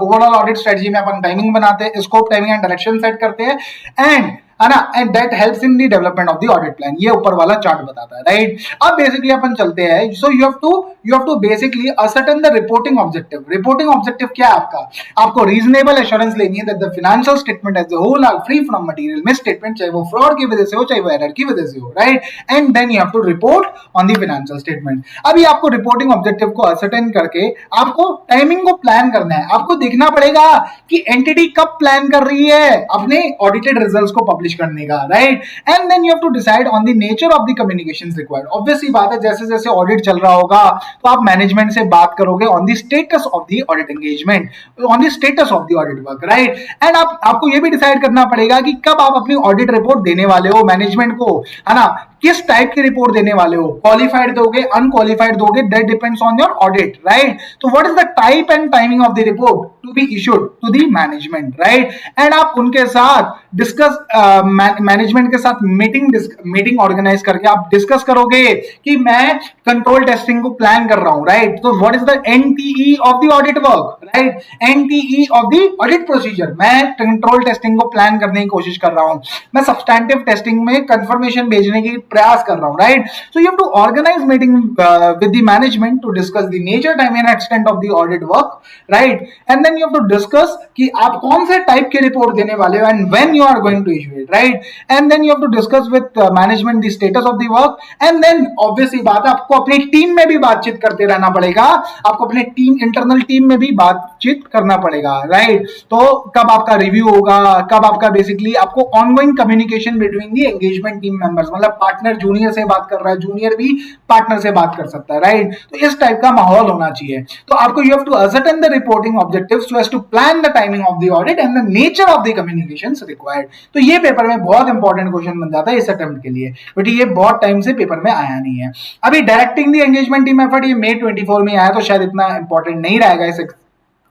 Speaker 1: ओवरऑल ऑडिट स्ट्रेटजी में अपन टाइमिंग बनाते हैं, scope, timing and direction set करते हैं, एंड है ना, and that helps in the development of the audit plan. ये ऊपर वाला चार्ट बताता है, राइट। अब बेसिकली अपन चलते हैं, so you have to basically ascertain the reporting objective. Reporting objective क्या है आपका, आपको रीजनेबल एश्योरेंस लेनी है that the financial statement as a whole are free from material misstatement, चाहे वो फ्रॉड की वजह से हो, चाहे वो एरर की वजह से हो, right. And then you have to report on the financial statement. अभी आपको रिपोर्टिंग ऑब्जेक्टिव को असर्टेन करके आपको टाइमिंग को प्लान करना है। आपको देखना पड़ेगा कि एंटिटी कब प्लान कर रही है अपने ऑडिटेड रिजल्ट्स को पब्लिश करने का, right. And then you have to decide on the nature of the communications required. Obviously बात है, जैसे जैसे ऑडिट चल रहा होगा तो आप मैनेजमेंट से बात करोगे on the status of the audit engagement, on the status of the audit work, right? And आपको ये भी डिसाइड करना पड़ेगा कि कब आप अपनी ऑडिट रिपोर्ट देने वाले हो मैनेजमेंट को, है ना, किस टाइप की रिपोर्ट देने वाले हो, क्वालिफाइड दोगे, अनक्वालिफाइड दोगे, that depends on your audit, right. तो what is the type and timing of the report to be issued to the management, right. And आप उनके साथ डिस्कस, मैनेजमेंट के साथ मीटिंग ऑर्गेनाइज करके आप डिस्कस करोगे कि मैं कंट्रोल टेस्टिंग को प्लान कर रहा हूं, राइट। तो what is the NTE of the audit work, right, NTE of the audit procedure. मैं कंट्रोल टेस्टिंग को प्लान करने की कोशिश कर रहा हूं, मैं सब्सटैंटिव टेस्टिंग में कंफर्मेशन भेजने की प्रयास कर रहा हूं, right. So you have to organise meeting with the management to discuss the nature, time and extent of the audit work, right. And then you have to discuss कि आप कौन से टाइप की रिपोर्ट देने वाले हो and when you are going to issue it, right. And then you have to discuss with management the status of the work, and then obviously बात है आपको अपनी टीम में भी बातचीत करते रहना पड़ेगा, आपको अपने टीम, इंटरनल टीम में भी बातचीत करना पड़ेगा, राइट। तो कब आपका रिव्यू होगा, कब आपका बेसिकली आपको ongoing communication between the engagement team members, मतलब पार्टनर जूनियर से बात कर रहा है, जूनियर भी पार्टनर से बात कर सकता है, राइट। तो इस टाइप का माहौल होना चाहिए। तो आपको you have to ascertain the reporting objectives so as to plan the timing of the audit and the nature of the communications required. तो ये पेपर में बहुत इंपॉर्टेंट क्वेश्चन बन जाता है इस अटेम्प्ट के लिए, बट ये बहुत टाइम से पेपर में आया नहीं है। अभी directing the engagement team effort, ये May 24 में आया, तो शायद इतना इंपॉर्टेंट नहीं रहेगा इस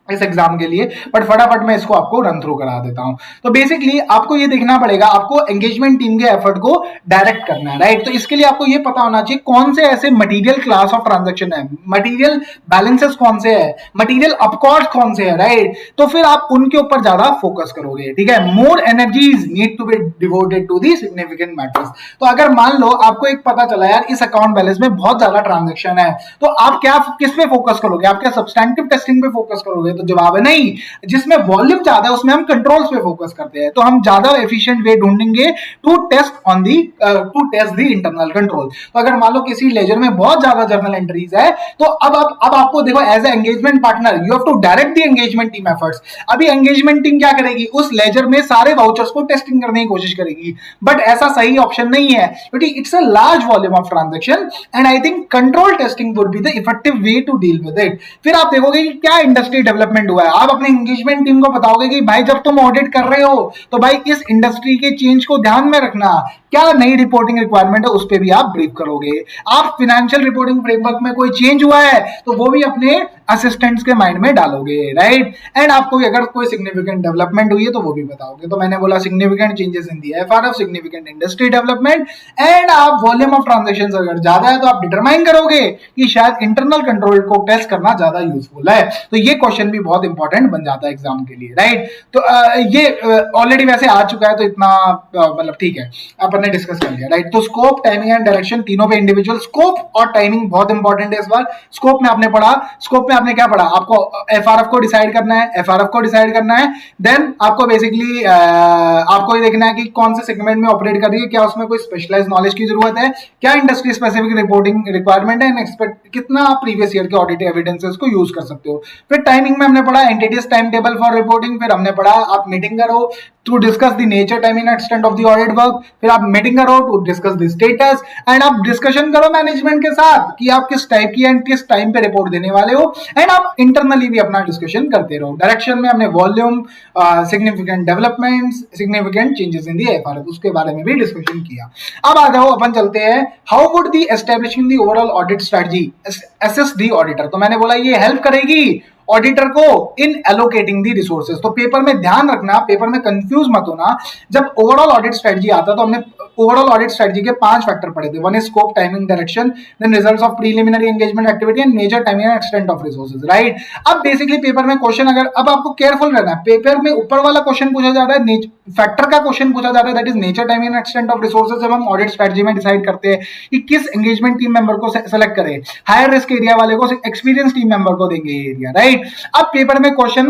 Speaker 1: इस एग्जाम के लिए, बट फटाफट मैं इसको आपको रन थ्रू करा देता हूं। तो बेसिकली आपको ये देखना पड़ेगा, आपको एंगेजमेंट टीम के एफर्ट को डायरेक्ट करना है, राइट। तो इसके लिए आपको ये पता होना चाहिए कौन से ऐसे मटेरियल क्लास ऑफ ट्रांजैक्शन है, मटेरियल बैलेंसेस कौन से है, मटेरियल अपकॉर्ड कौन से है, राइट। तो फिर आप उनके ऊपर ज्यादा फोकस करोगे, ठीक है। More energies need to be devoted to the significant matters. तो अगर मान लो आपको एक पता चला यार इस अकाउंट बैलेंस में बहुत ज्यादा ट्रांजेक्शन है, तो आप क्या किस पे फोकस करोगे, आप क्या सब्सटैंटिव टेस्टिंग पे फोकस करोगे? तो जवाब है नहीं। जिसमें वॉल्यूम ज्यादा है उसमें हम कंट्रोल्स पे फोकस करते हैं, तो हम ज्यादा एफिशिएंट वे ढूंढेंगे to test the internal control. तो अगर मान लो किसी लेजर में बहुत ज्यादा जर्नल एंट्रीज है, तो अब आपको देखो as a engagement partner you have to direct the engagement team efforts. अभी एंगेजमेंट टीम क्या करेगी, उस लेजर में सारे वाउचर्स को टेस्टिंग करने की कोशिश करेगी, बट ऐसा सही ऑप्शन नहीं है क्योंकि it's a large volume of transaction and I think control testing would be the effective way to deal with it. फिर आप देखोगे कि क्या इंडस्ट्री डेवलपमेंट हुआ है, आप अपने एंगेजमेंट टीम को बताओगे कि भाई जब तुम ऑडिट कर रहे हो तो भाई इस इंडस्ट्री के चेंज को ध्यान में रखना, क्या नई रिपोर्टिंग रिक्वायरमेंट है उस पर भी आप ब्रीफ करोगे। आप फाइनेंशियल रिपोर्टिंग फ्रेमवर्क में कोई चेंज हुआ है तो वो भी अपने असिस्टेंट्स के माइंड में डालोगे, राइट। एंड आपको अगर कोई सिग्निफिकेंट डेवलपमेंट हुई है तो वो भी बताओगे। तो मैंने बोला significant changes in the FRF, significant industry development, and आप वॉल्यूम ऑफ ट्रांजेक्शन अगर ज्यादा है तो आप डिटरमाइन करोगे कि शायद इंटरनल कंट्रोल को टेस्ट करना ज्यादा यूजफुल है। तो ये क्वेश्चन भी बहुत इंपॉर्टेंट बन जाता है एग्जाम के लिए, राइट। तो ये ऑलरेडी वैसे आ चुका है तो इतना मतलब ठीक है, अपन ने डिस्कस कर लिया, राइट। तो स्कोप, टाइमिंग एंड डायरेक्शन तीनों पे इंडिविजुअल। स्कोप और टाइमिंग बहुत इंपॉर्टेंट है इस बार। स्कोप में आपने पढ़ा, स्कोप में आपने क्या पढ़ा, आपको एफआरएफ को डिसाइड करना है, एफआरएफ को डिसाइड करना है, देन आपको बेसिकली आपको ये देखना है कि कौन से सेगमेंट में ऑपरेट कर रही है, क्या उसमें कोई स्पेशलाइज्ड नॉलेज की जरूरत है, क्या इंडस्ट्री स्पेसिफिक रिपोर्टिंग रिक्वायरमेंट है, एक्सपेक्ट कितना प्रीवियस ईयर के ऑडिट एविडेंसेस को यूज कर सकते हो। फिर टाइमिंग में हमने पढ़ा entities time table for reporting, फिर हमने पढ़ा आप मीटिंग करो to discuss the nature, timing and extent of the audit work, फिर आप मीटिंग करो to discuss the status, and आप डिस्कशन करो मैनेजमेंट के साथ कि आप किस टाइप की एंड किस टाइम पे रिपोर्ट देने वाले हो, एंड आप इंटरनली भी अपना डिस्कशन करते रहो। डायरेक्शन में हमने volume, significant developments, significant changes in the FRF, उसके बारे में भी डिस्कशन किया। अब आ जाओ अपन चलते हैं how would the establishing the overall audit strategy assist the auditor. तो मैंने बोला ये हेल्प करेगी ऑडिटर को इन एलोकेटिंग दी रिसोर्सेज। तो पेपर में ध्यान रखना, पेपर में कंफ्यूज मत होना, जब ओवरऑल ऑडिट स्ट्रेटजी आता तो हमने ओवरऑल ऑडिट स्ट्रेटजी के 5 फैक्टर पढ़े थे। One is scope, timing, direction, then results of preliminary engagement activity and major timing and extent of resources, right. अब बेसिकली पेपर में क्वेश्चन अगर, अब आपको केयरफुल रहना है, पेपर में ऊपर वाला क्वेश्चन पूछा जा रहा है, फैक्टर का क्वेश्चन पूछा जा रहा है, that is nature, timing and extent of resources. जब हम ऑडिट स्ट्रेटजी में डिसाइड करते हैं कि किस एंगेजमेंट टीम मेंबर को सेलेक्ट करें, हायर रिस्क एरिया वाले को एक्सपीरियंस टीम मेंबर को देंगे एरिया, राइट। अब पेपर में क्वेश्चन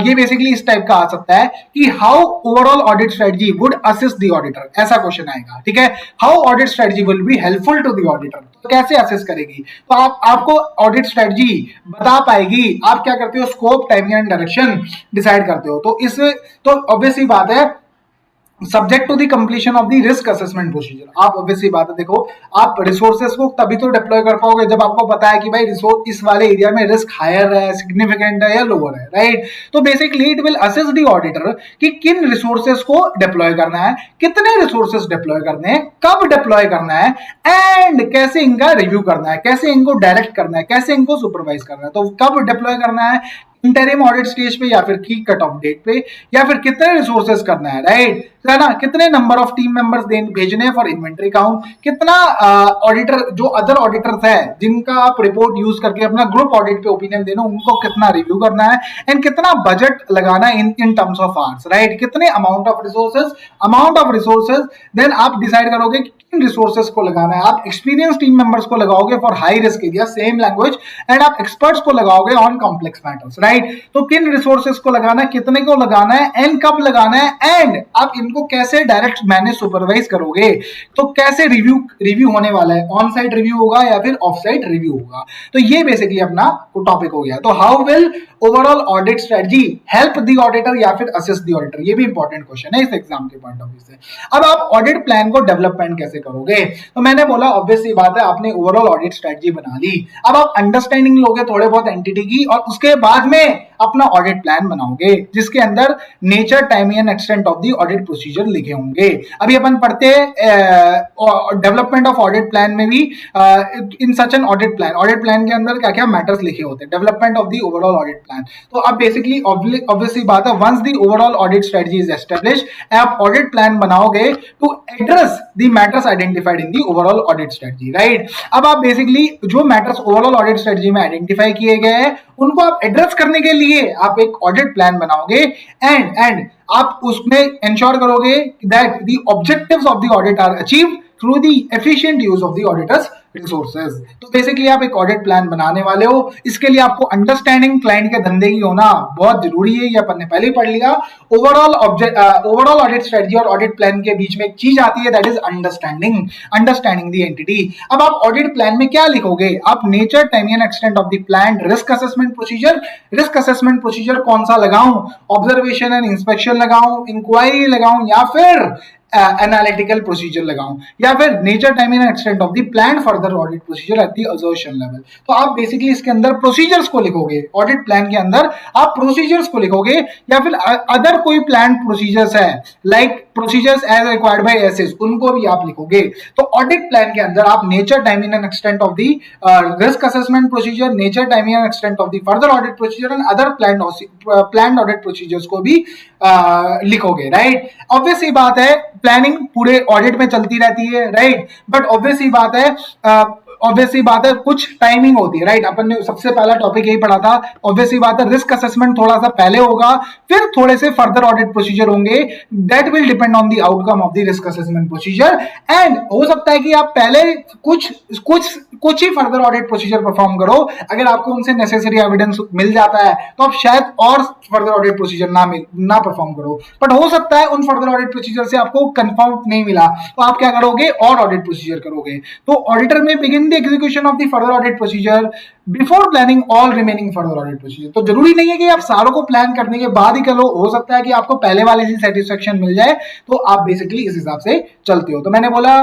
Speaker 1: ये बेसिकली इस टाइप का आ सकता है कि how overall audit strategy would assist the auditor, ऐसा क्वेश्चन आएगा, ठीक है। How audit strategy will be helpful to the auditor, तो कैसे असिस्ट करेगी, तो आपको ऑडिट स्ट्रेटजी बता पाएगी। आप क्या करते हो, scope, timing and direction decide करते हो, तो इस तो ऑब्वियसली बात है subject to the completion of the risk assessment procedure. आप ऑब्वियसली बात है, देखो आप रिसोर्सेज को तभी तो डिप्लॉय कर पाओगे जब आपको पता है कि भाई रिसोर्स इस वाले एरिया में रिस्क हायर है, सिग्निफिकेंट है या लोअर है, राइट। तो basically it will assess the auditor कि किन रिसोर्सेज को डिप्लॉय करना है, कितने रिसोर्सेज डिप्लॉय करने हैं, कब डिप्लॉय करना है, एंड कैसे इनका रिव्यू करना है, कैसे इनको डायरेक्ट करना है, कैसे इनको सुपरवाइज करना है। तो कब डिप्लॉय करना है, इंटरिम ऑडिट स्टेज पे या फिर की कट ऑफ डेट पे, या फिर कितने रिसोर्सेज करना है, राइट, है ना, कितने नंबर ऑफ टीम मेंबर्स भेजने फॉर इन्वेंटरी काउंट, कितना ऑडिटर जो अदर ऑडिटर्स है जिनका आप रिपोर्ट यूज करके अपना ग्रुप ऑडिट पे ओपिनियन देना, उनको कितना रिव्यू करना है, एंड कितना बजट लगाना है in terms of hours, right, कितने अमाउंट ऑफ रिसोर्सेज, देन आप डिसाइड करोगे किन रिसोर्सेज को लगाना है। आप एक्सपीरियंस टीम मेंबर्स को लगाओगे for high risk area, same language, and आप एक्सपर्ट्स को लगाओगे ऑन कॉम्प्लेक्स मैटर्स, राइट। तो किन रिसोर्सेज को लगाना है, कितने को लगाना है, एंड कब लगाना है, एंड आप इनको कैसे डायरेक्ट मैनेज सुपरवाइज करोगे, तो कैसे रिव्यू होने वाला है, ऑन साइट रिव्यू होगा या फिर ऑफ साइट रिव्यू होगा। तो ये बेसिकली अपना टॉपिक हो गया। तो how will overall audit strategy help the auditor या फिर असिस्ट द ऑडिटर, ये भी इंपॉर्टेंट क्वेश्चन है इस एग्जाम के पॉइंट ऑफ व्यू से। अब आप ऑडिट प्लान को डेवलपमेंट कैसे करोगे, तो मैंने बोला ऑब्वियसली बात है, आपने ओवरऑल ऑडिट स्ट्रेटजी बना ली, अब आप अंडरस्टैंडिंग लोगे थोड़े बहुत एंटिटी की, और उसके बाद में अपना ऑडिट प्लान बनाओगे जिसके अंदर nature, timing and extent of the audit procedure लिखे होंगे। अभी अपन पढ़ते हैं डेवलपमेंट ऑफ ऑडिट प्लान में भी in such an audit plan के अंदर क्या क्या मैटर्स लिखे होते हैं, development of the overall audit plan. तो अब बेसिकली ऑब्वियसली बात है, once the overall audit strategy is establish, आप ऑडिट प्लान बनाओगे to address the matters identified in the overall audit strategy, right. अब आप बेसिकली जो मैटर्स ओवरऑल ऑडिट स्ट्रेटजी में आइडेंटिफाई किए गए हैं उनको आप एड्रेस करने के लिए आप एक ऑडिट प्लान बनाओगे एंड आप उसमें इंश्योर करोगे that the objectives of the audit are achieved through the efficient use of the auditors resources. तो बेसिकली आप एक ऑडिट प्लान बनाने वाले हो, इसके लिए आपको अंडरस्टैंडिंग क्लाइंट के धंधे की होना बहुत जरूरी है, ये अपन ने पहले ही पढ़ लिया। ओवरऑल ऑडिट स्ट्रेटजी और ऑडिट प्लान के बीच में एक चीज आती है, that is understanding the entity. अब आप ऑडिट प्लान में क्या लिखोगे, आप nature, timing and extent of the plan, risk assessment procedure कौन सा लगाऊं, ऑब्जर्वेशन एंड इंस्पेक्शन लगाऊं, इंक्वायरी लगाऊं, या फिर एनालिटिकल प्रोसीजर लगाऊं, या फिर nature, timing and extent of the plan further audit procedure at the assertion level. तो आप बेसिकली इसके अंदर प्रोसीजर्स को लिखोगे, ऑडिट प्लान के अंदर आप प्रोसीजर्स को लिखोगे, या फिर अदर कोई प्लान प्रोसीजर्स है like procedures as required by SS, उनको भी आप लिखोगे। तो ऑडिट प्लान के अंदर आप nature, timing and extent of the risk assessment procedure, nature, timing and extent of the further audit procedure and other planned audit procedures को भी लिखोगे, राइट। ऑब्वियस ही बात है, प्लानिंग पूरे ऑडिट में चलती रहती है, राइट, बट ऑब्वियस ही बात है कुछ टाइमिंग होती है, राइट। अपन ने सबसे पहला टॉपिक यही पढ़ा था, ऑब्वियस ही बात है रिस्क असेसमेंट थोड़ा सा पहले होगा, फिर थोड़े से फर्दर ऑडिट प्रोसीजर होंगे, that will depend on the outcome of the risk assessment procedure. And हो सकता है कि आप पहले कुछ ही फर्दर ऑडिट प्रोसीजर परफॉर्म करो, अगर आपको उनसे नेसेसरी एविडेंस मिल जाता है तो आप शायद और फर्दर ऑडिट प्रोसीजर ना परफॉर्म करो, बट हो सकता है उन फर्दर ऑडिट प्रोसीजर से आपको कंफर्म नहीं मिला तो आप क्या करोगे, और ऑडिट प्रोसीजर करोगे। तो ऑडिटर में begin the execution of the further audit procedure before planning all remaining further audit procedure. तो जरूरी नहीं है कि आप सारों को प्लान करने के बाद ही करो, हो सकता है कि आपको पहले वाले से सेटिस्फेक्शन मिल जाए, तो आप बेसिकली इस हिसाब से चलते हो। तो मैंने बोला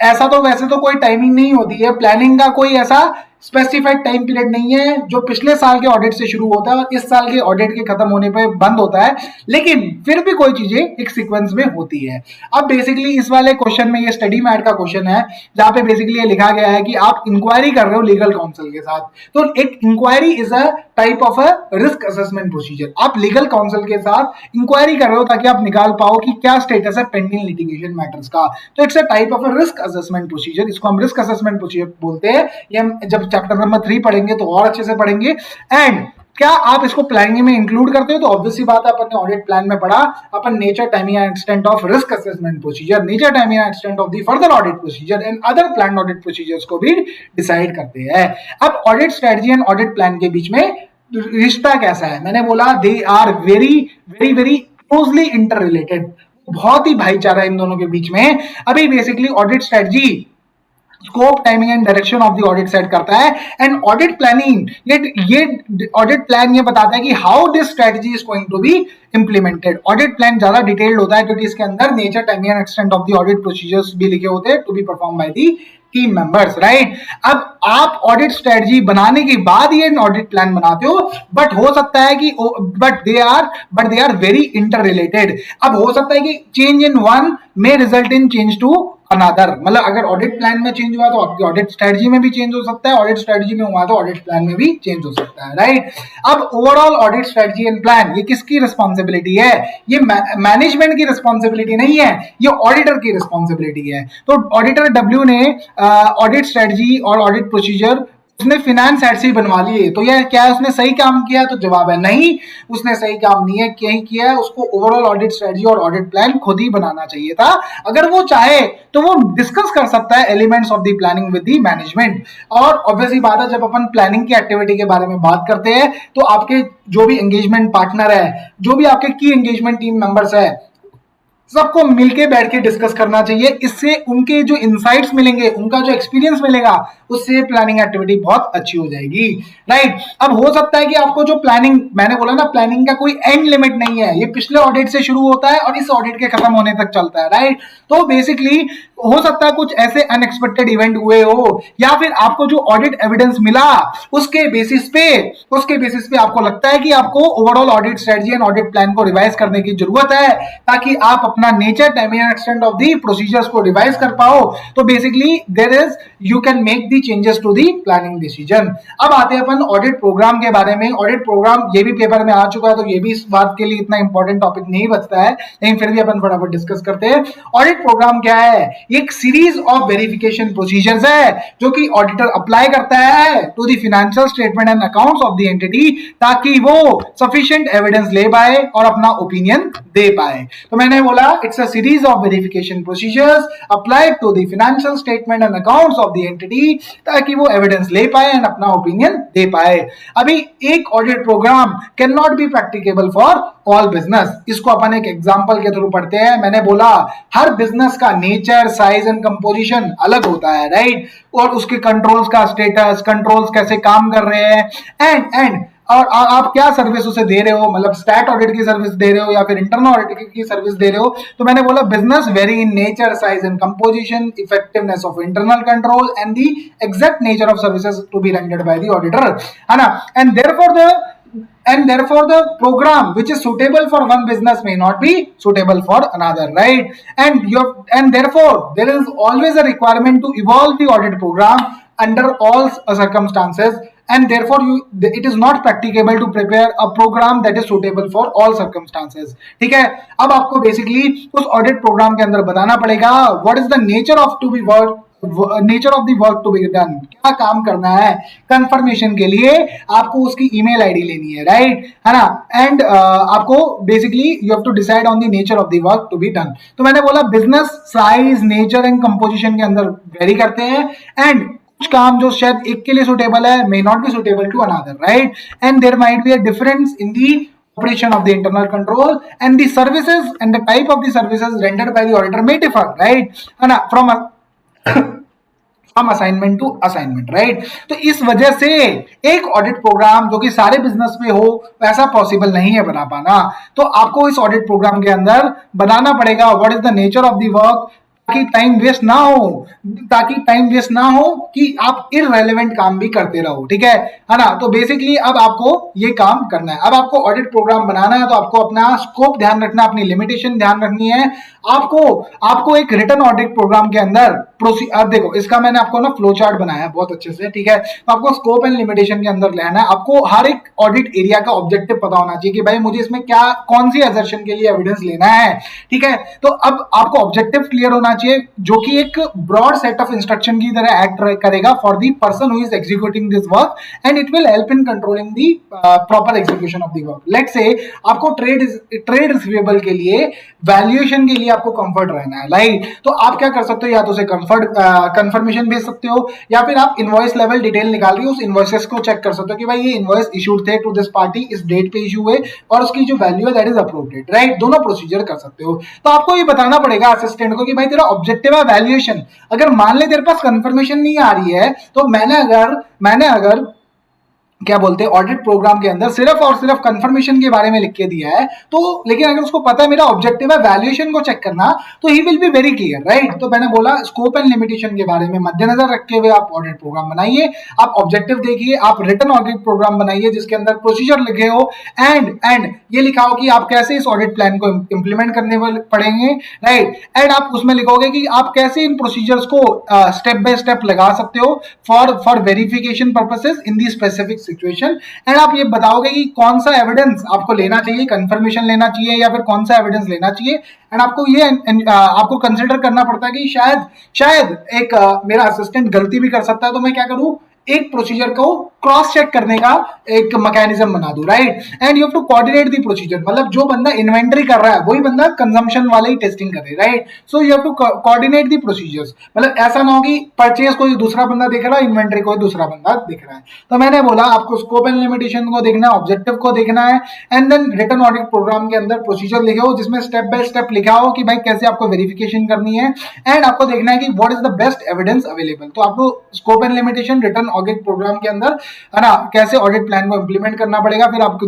Speaker 1: ऐसा तो वैसे तो कोई टाइमिंग नहीं होती है, प्लानिंग का कोई ऐसा स्पेसिफाइड टाइम पीरियड नहीं है जो पिछले साल के ऑडिट से शुरू होता है और इस साल के ऑडिट के खत्म होने पे बंद होता है, लेकिन फिर भी कोई चीजें एक सीक्वेंस में होती है। अब बेसिकली इस वाले क्वेश्चन में, ये स्टडी मैट का क्वेश्चन है जहां पे बेसिकली ये लिखा गया है कि आप इंक्वायरी कर रहे हो लीगल काउंसिल के साथ, तो एक inquiry is a type of a risk assessment procedure. आप लीगल काउंसिल के साथ इंक्वायरी कर रहे हो ताकि आप निकाल पाओ कि क्या स्टेटस है पेंडिंग लिटिगेशन मैटर्स का, तो it's a type of a risk assessment procedure. इसको हम रिस्क असेसमेंट प्रोसीजर बोलते हैं। ये हम जब चैप्टर नंबर 3 पढ़ेंगे तो और अच्छे से पढ़ेंगे। एंड क्या आप इसको प्लानिंग में इंक्लूड करते हो, तो ऑब्वियसली बात है, अपन ने ऑडिट प्लान में पढ़ा, अपन nature, timing and extent of risk assessment procedure, nature, timing and extent of the further audit procedure and other planned audit procedures को भी डिसाइड करते हैं। अब audit strategy and audit plan के बीच में रिश्ता कैसा है, मैंने बोला they are very very very closely interrelated, बहुत ही भाईचारा इन दोनों के बीच में। अभी basically audit strategy scope, timing and direction of the audit set करता है, एंड ऑडिट प्लानिंग ये ऑडिट प्लान ये बताता है कि how this strategy is going to be implemented. Audit plan ज्यादा डिटेल्ड होता है क्योंकि इसके अंदर nature, timing and extent of the audit procedures भी लिखे होते हैं to be perform by the team members, right. अब आप ऑडिट स्ट्रेटजी बनाने के बाद ये ऑडिट प्लान बनाते हो, बट हो सकता है कि but they are very interrelated. अब हो सकता है कि change in one may result in change to another, मतलब अगर ऑडिट प्लान में चेंज हुआ तो आपकी ऑडिट स्ट्रेटजी में भी चेंज हो सकता है, ऑडिट स्ट्रेटजी में हुआ तो ऑडिट प्लान में भी चेंज हो सकता है, राइट। अब overall audit strategy and plan ये किसकी रिस्पॉन्सिबिलिटी है, ये मैनेजमेंट की रिस्पॉन्सिबिलिटी नहीं है, ये ऑडिटर की रिस्पॉन्सिबिलिटी है। तो ऑडिटर डब्ल्यू ने ऑडिट स्ट्रेटजी और ऑडिट प्रोसीजर उसने फिनेंस हेड से ही बनवा लिए, तो ये क्या है, उसने सही काम किया, तो जवाब है नहीं, उसने सही काम नहीं है किया है, उसको ओवरऑल ऑडिट स्ट्रेटजी और ऑडिट प्लान खुद ही बनाना चाहिए था। अगर वो चाहे तो वो डिस्कस कर सकता है elements of the planning with the management. और ऑब्वियसली बात है, जब अपन प्लानिंग की एक्टिविटी के बारे में बात करते हैं तो आपके जो भी एंगेजमेंट पार्टनर है, जो भी आपके की एंगेजमेंट टीम मेंबर्स है, सबको मिलके बैठ के डिस्कस करना चाहिए। इससे उनके जो इनसाइट्स मिलेंगे, उनका जो एक्सपीरियंस मिलेगा, उससे प्लानिंग एक्टिविटी बहुत अच्छी हो जाएगी, राइट। अब हो सकता है कि आपको जो प्लानिंग, मैंने बोला ना प्लानिंग का कोई एंड लिमिट नहीं है, ये पिछले ऑडिट से शुरू होता है और इस ऑडिट के खत्म होने तक चलता है, राइट। तो बेसिकली हो सकता है कुछ ऐसे अनएक्सपेक्टेड इवेंट हुए हो, या फिर आपको जो ऑडिट एविडेंस मिला उसके बेसिस पे आपको लगता है कि आपको overall audit strategy and audit plan को रिवाइज करने की जरूरत है, ताकि आप अपना nature, timing and extent of the procedures को रिवाइज कर पाओ। तो basically there is you can make the changes to the planning decision. अब आते हैं अपन ऑडिट प्रोग्राम के बारे में। ऑडिट प्रोग्राम ये भी पेपर में आ चुका है, तो ये भी इस बात के लिए इतना इंपॉर्टेंट टॉपिक नहीं बचता है, लेकिन फिर भी अपन फटाफट डिस्कस करते हैं। ऑडिट प्रोग्राम क्या है? एक सीरीज ऑफ वेरिफिकेशन प्रोसीजर्स है जो कि ऑडिटर अप्लाई करता है to the financial statement and accounts of the entity, ताकि वो सफिशिएंट एविडेंस ले पाए और अपना ओपिनियन दे पाए। तो मैंने बोला it's a series of verification procedures applied to the financial statement and accounts of the entity, ताकि वो एविडेंस ले पाए एंड अपना ओपिनियन दे पाए। अभी एक audit programme cannot be practicable for all business. इसको अपन एक एग्जांपल के थ्रू पढ़ते हैं। मैंने बोला हर बिजनेस का नेचर, साइज एंड कंपोजिशन अलग होता है, राइट। और उसके कंट्रोल्स का स्टेटस, कंट्रोल्स कैसे काम कर रहे हैं, एंड और आप क्या सर्विस उसे दे रहे हो, मतलब स्टैट ऑडिट की सर्विस दे रहे हो या फिर इंटरनल ऑडिट की सर्विस दे रहे हो। तो मैंने बोला business very in nature, size and composition, effectiveness of internal control and the exact nature of services to be rendered by the auditor, है ना। And therefore the program which is suitable for one business may not be suitable for another, right? And therefore there is always a requirement to evolve the audit program under all circumstances, and therefore it is not practicable to prepare a program that is suitable for all circumstances। ठीक है, अब आपको basically उस audit program के अंदर बताना पड़ेगा what is the nature of the work to be done, क्या काम करना है। कंफर्मेशन के लिए आपको उसकी ईमेल आईडी लेनी है, राइट, है ना। एंड आपको basically you have to decide on the nature of the work to be done. तो मैंने बोला business size, nature and composition के अंदर वेरी करते हैं, एंड कुछ काम जो शायद एक के लिए सुटेबल है may not be suitable to another, right. And there might be a difference in the operation of the internal control, and the services and the type of the services rendered by the auditor may differ, right, है ना, from assignment to assignment, right. तो इस वजह से एक audit programme जो कि सारे बिजनेस में हो वैसा पॉसिबल नहीं है बना पाना। तो आपको इस ऑडिट प्रोग्राम के अंदर बनाना पड़ेगा what is the nature of the work, ताकि टाइम वेस्ट ना हो कि आप इररेलेवेंट काम भी करते रहो, ठीक है ना। तो बेसिकली अब आपको ये काम करना है। अब आपको ऑडिट प्रोग्राम बनाना है तो आपको अपना स्कोप ध्यान रखना, अपनी लिमिटेशन ध्यान रखनी है। आपको एक रिटर्न ऑडिट प्रोग्राम के अंदर अब देखो इसका मैंने आपको ना फ्लो चार्ट बनाया है बहुत अच्छे से, ठीक है। तो आपको स्कोप एंड लिमिटेशन के अंदर लेना है। आपको हर एक ऑडिट एरिया का ऑब्जेक्टिव पता होना चाहिए कि भाई मुझे इसमें क्या, कौन सी असर्शन के लिए एविडेंस लेना है, ठीक है। तो अब आपको ऑब्जेक्टिव क्लियर होना चाहिए, जो कि एक ब्रॉड सेट ऑफ इंस्ट्रक्शन की तरह एक्ट करेगा for the person who is executing this work, and it will help in controlling the proper execution of the work. Let's say आपको ट्रेड रिसीवेबल के लिए, वैल्यूएशन के लिए आपको कंफर्ट रहना है, राइट। तो आप क्या कर सकते हो, या तो उसे कंफर्मेशन भेज सकते हो, या फिर आप इनवॉइस लेवल डिटेल निकाल के उस इनवॉइसेस को चेक कर सकते हो कि भाई ये इनवॉइस इशूड थे टू दिस पार्टी, इस डेट पे इशू हुए और उसकी जो वैल्यू है दैट इज अप्रोप्रिएट, राइट। दोनों प्रोसीजर कर सकते हो। तो आपको ये बताना पड़ेगा असिस्टेंट को कि भाई तेरा ऑब्जेक्टिव है वैल्यूएशन। अगर मान ले तेरे पास कंफर्मेशन नहीं आ रही है, तो मैंने अगर क्या बोलते हैं ऑडिट प्रोग्राम के अंदर सिर्फ और सिर्फ कंफर्मेशन के बारे में लिख के दिया है, तो लेकिन अगर उसको पता है मेरा ऑब्जेक्टिव है वैल्यूएशन को चेक करना, तो he will be very clear, right. तो मैंने बोला स्कोप एंड लिमिटेशन के बारे में मद्देनजर रखते हुए आप ऑडिट प्रोग्राम बनाइए, आप ऑब्जेक्टिव देखिए, आप रिटर्न ऑडिट प्रोग्राम बनाइए जिसके अंदर प्रोसीजर लिखे हो, एंड ये लिखा हो कि आप कैसे इस ऑडिट प्लान को इंप्लीमेंट करने पड़ेंगे, राइट। एंड आप उसमें लिखोगे कि आप कैसे इन प्रोसीजर्स को स्टेप बाय स्टेप लगा सकते हो for verification purposes in the specific situation. And आप ये बताओगे कि कौन सा एविडेंस आपको लेना चाहिए, कंफर्मेशन लेना चाहिए या फिर कौन सा एविडेंस लेना चाहिए। एंड आपको कंसिडर करना पड़ता है कि शायद एक मेरा असिस्टेंट गलती भी कर सकता है, तो मैं क्या करूं, एक प्रोसीजर को क्रॉस चेक करने का एक मैकेनिज्म बना दूं, right. And you have to coordinate the procedure, मतलब जो बंदा इन्वेंटरी कर रहा है वही बंदा कंजम्पशन वाले ही टेस्टिंग करे, right. So you have to coordinate the procedures, मतलब ऐसा ना हो कि परचेज कोई दूसरा बंदा देख रहा है, इन्वेंटरी कोई दूसरा बंदा देख रहा है। तो मैंने बोला आपको स्कोप एंड लिमिटेशन को देखना है, ऑब्जेक्टिव को देखना है, and then return audit program के अंदर प्रोसीजर लिखे हो जिसमें स्टेप बाय स्टेप लिखा हो कि भाई कैसे आपको वेरिफिकेशन करनी है, एंड आपको देखना है कि what is the best evidence available. तो आपको scope and limitation return audit program के अंदर है ना कैसे ऑडिट प्लान को इंप्लीमेंट करना पड़ेगा, फिर आपको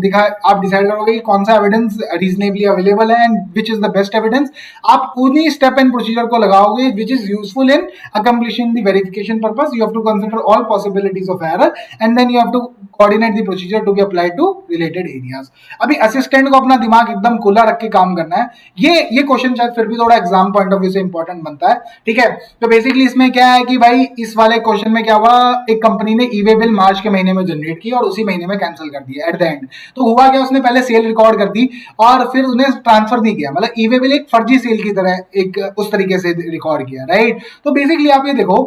Speaker 1: आप डिसाइड करोगे कि कौन सा एविडेंस रीजनेबली अवेलेबल है and which is the best evidence. आप उन्हीं स्टेप एंड प्रोसीजर को लगाओगे which is useful in accomplishing the verification purpose. You have to consider all possibilities of error and then you have to coordinate the procedure to be applied to related areas. अभी assistant को अपना दिमाग एकदम खुला रख के काम करना है। ये क्वेश्चन शायद फिर भी थोड़ा एग्जाम पॉइंट ऑफ व्यू से इंपॉर्टेंट बनता है, ठीक है। तो बेसिकली इसमें क्या है कि भाई इस वाले क्वेश्चन में क्या हुआ, एक कंपनी ने ई वे बिल मार्च के महीने में जनरेट की और उसी महीने में कैंसिल कर दिया एट द एंड। तो हुआ क्या, उसने पहले सेल रिकॉर्ड कर दी और फिर उन्हें ट्रांसफर नहीं किया, मतलब ई वे बिल एक फर्जी सेल की तरह एक उस तरीके से रिकॉर्ड किया, राइट। तो बेसिकली आप ये देखो,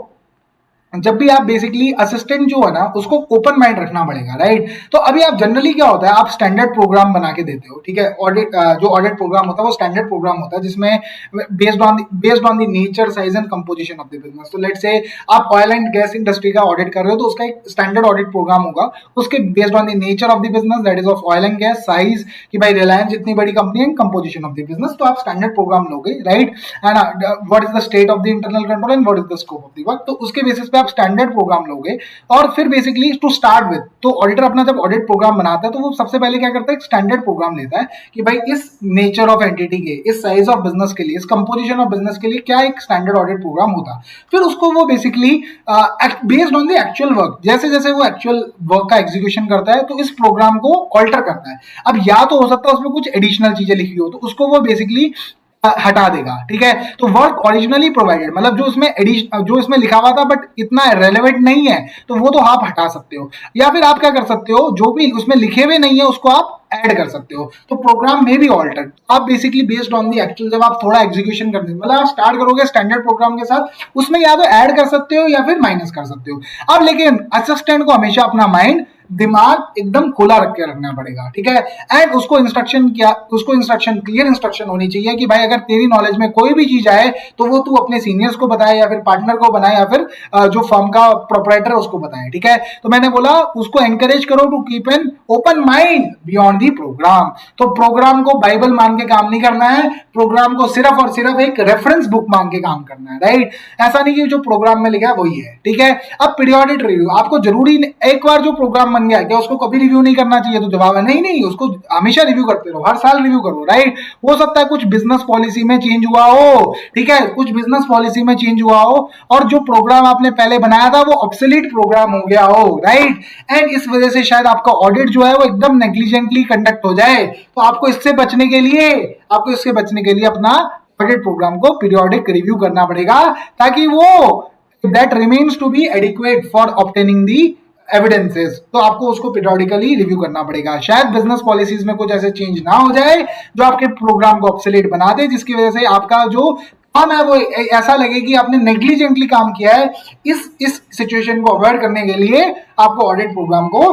Speaker 1: जब भी आप बेसिकली असिस्टेंट जो है ना उसको ओपन माइंड रखना पड़ेगा, राइट। तो अभी आप जनरली क्या होता है, आप स्टैंडर्ड प्रोग्राम बना के देते हो, ठीक है। ऑडिट जो ऑडिट प्रोग्राम होता है वो स्टैंडर्ड प्रोग्राम होता है जिसमें based on the nature size and composition of the business. तो लेट्स से आप ऑयल एंड गैस इंडस्ट्री का ऑडिट कर रहे हो तो उसका एक स्टैंडर्ड ऑडिट प्रोग्राम होगा, उसके based on the nature of the business that is of oil and gas, size कि भाई रिलायंस इतनी बड़ी कंपनी है, कंपोजिशन ऑफ द बिजनेस। तो आप स्टैंडर्ड प्रोग्राम लोगे, right, and what is the state of the internal control and what is the scope of the work. तो उसके बेसिस पे आप स्टैंडर्ड प्रोग्राम लोगे और फिर बेसिकली टू स्टार्ट विद, तो ऑडिटर अपना जब ऑडिट प्रोग्राम बनाता है तो वो सबसे पहले क्या करता है, एक स्टैंडर्ड प्रोग्राम लेता है कि भाई इस नेचर ऑफ एंटिटी के, इस साइज ऑफ बिजनेस के लिए, इस कंपोजिशन ऑफ बिजनेस के लिए क्या एक स्टैंडर्ड ऑडिट प्रोग्राम होता। फिर उसको वो basically based on the actual work, जैसे जैसे वो एक्चुअल वर्क का एग्जीक्यूशन करता है तो इस प्रोग्राम को ऑल्टर करता है। अब या तो हो सकता है उसमें कुछ एडिशनल चीजें लिखी हो तो उसको वो बेसिकली हटा देगा, ठीक है। तो वर्क ओरिजिनली प्रोवाइडेड, मतलब जो इसमें लिखा हुआ था बट इतना रेलेवेंट नहीं है तो वो तो आप हटा सकते हो, या फिर आप क्या कर सकते हो, जो भी उसमें लिखे हुए नहीं है उसको आप ऐड कर सकते हो। तो प्रोग्राम में भी ऑल्टर आप basically based on the actual, जब आप थोड़ा एग्जीक्यूशन करते हैं, मतलब आप स्टार्ट करोगे स्टैंडर्ड प्रोग्राम के साथ, उसमें या तो ऐड कर सकते हो या फिर माइनस कर सकते हो। अब लेकिन असिस्टेंट को हमेशा अपना माइंड दिमाग एकदम खुला रख के रखना पड़ेगा, ठीक है। एंड उसको इंस्ट्रक्शन क्लियर इंस्ट्रक्शन होनी चाहिए कि भाई अगर तेरी नॉलेज में कोई भी चीज आए तो वो तू अपने सीनियर्स को बताए या फिर पार्टनर को बनाए या फिर जो फर्म का प्रोपराइटर है उसको बताए, ठीक है। तो मैंने बोला उसको एनकरेज करो to keep an open mind beyond the program. तो प्रोग्राम को बाइबल मान के काम नहीं करना है, प्रोग्राम को सिर्फ और सिर्फ एक रेफरेंस बुक मान के काम करना है, राइट। ऐसा नहीं कि जो प्रोग्राम में लिखा है वही है, ठीक है। अब पीरियोडिक रिव्यू, आपको जरूरी एक बार जो प्रोग्राम बन गया क्या उसको कभी रिव्यू नहीं करना चाहिए, तो जवाब है नहीं, उसको हमेशा रिव्यू करते रहो, हर साल रिव्यू करो, राइट। हो सकता है कुछ बिजनेस पॉलिसी में चेंज हुआ हो, ठीक है, कुछ बिजनेस पॉलिसी में चेंज हुआ हो और जो प्रोग्राम आपने पहले बनाया था वो ऑब्सोलीट प्रोग्राम हो गया हो, राइट। एंड इस वजह से शायद आपका ऑडिट जो है वो एकदम नेग्लिजेंटली कंडक्ट हो जाए। तो आपको इससे बचने के लिए अपना ऑडिट प्रोग्राम को पीरियोडिक रिव्यू करना पड़ेगा ताकि वो that remains to be adequate for obtaining the evidences. तो आपको उसको पीरियोडिकली रिव्यू करना पड़ेगा। शायद बिजनेस पॉलिसीज में कुछ ऐसे चेंज ना हो जाए जो आपके प्रोग्राम को ऑब्सोलीट बना दे, जिसकी वजह से आपका जो काम है वो ऐसा लगे कि आपने नेग्लिजेंटली काम किया है। इस सिचुएशन को अवॉइड करने के लिए आपको ऑडिट प्रोग्राम को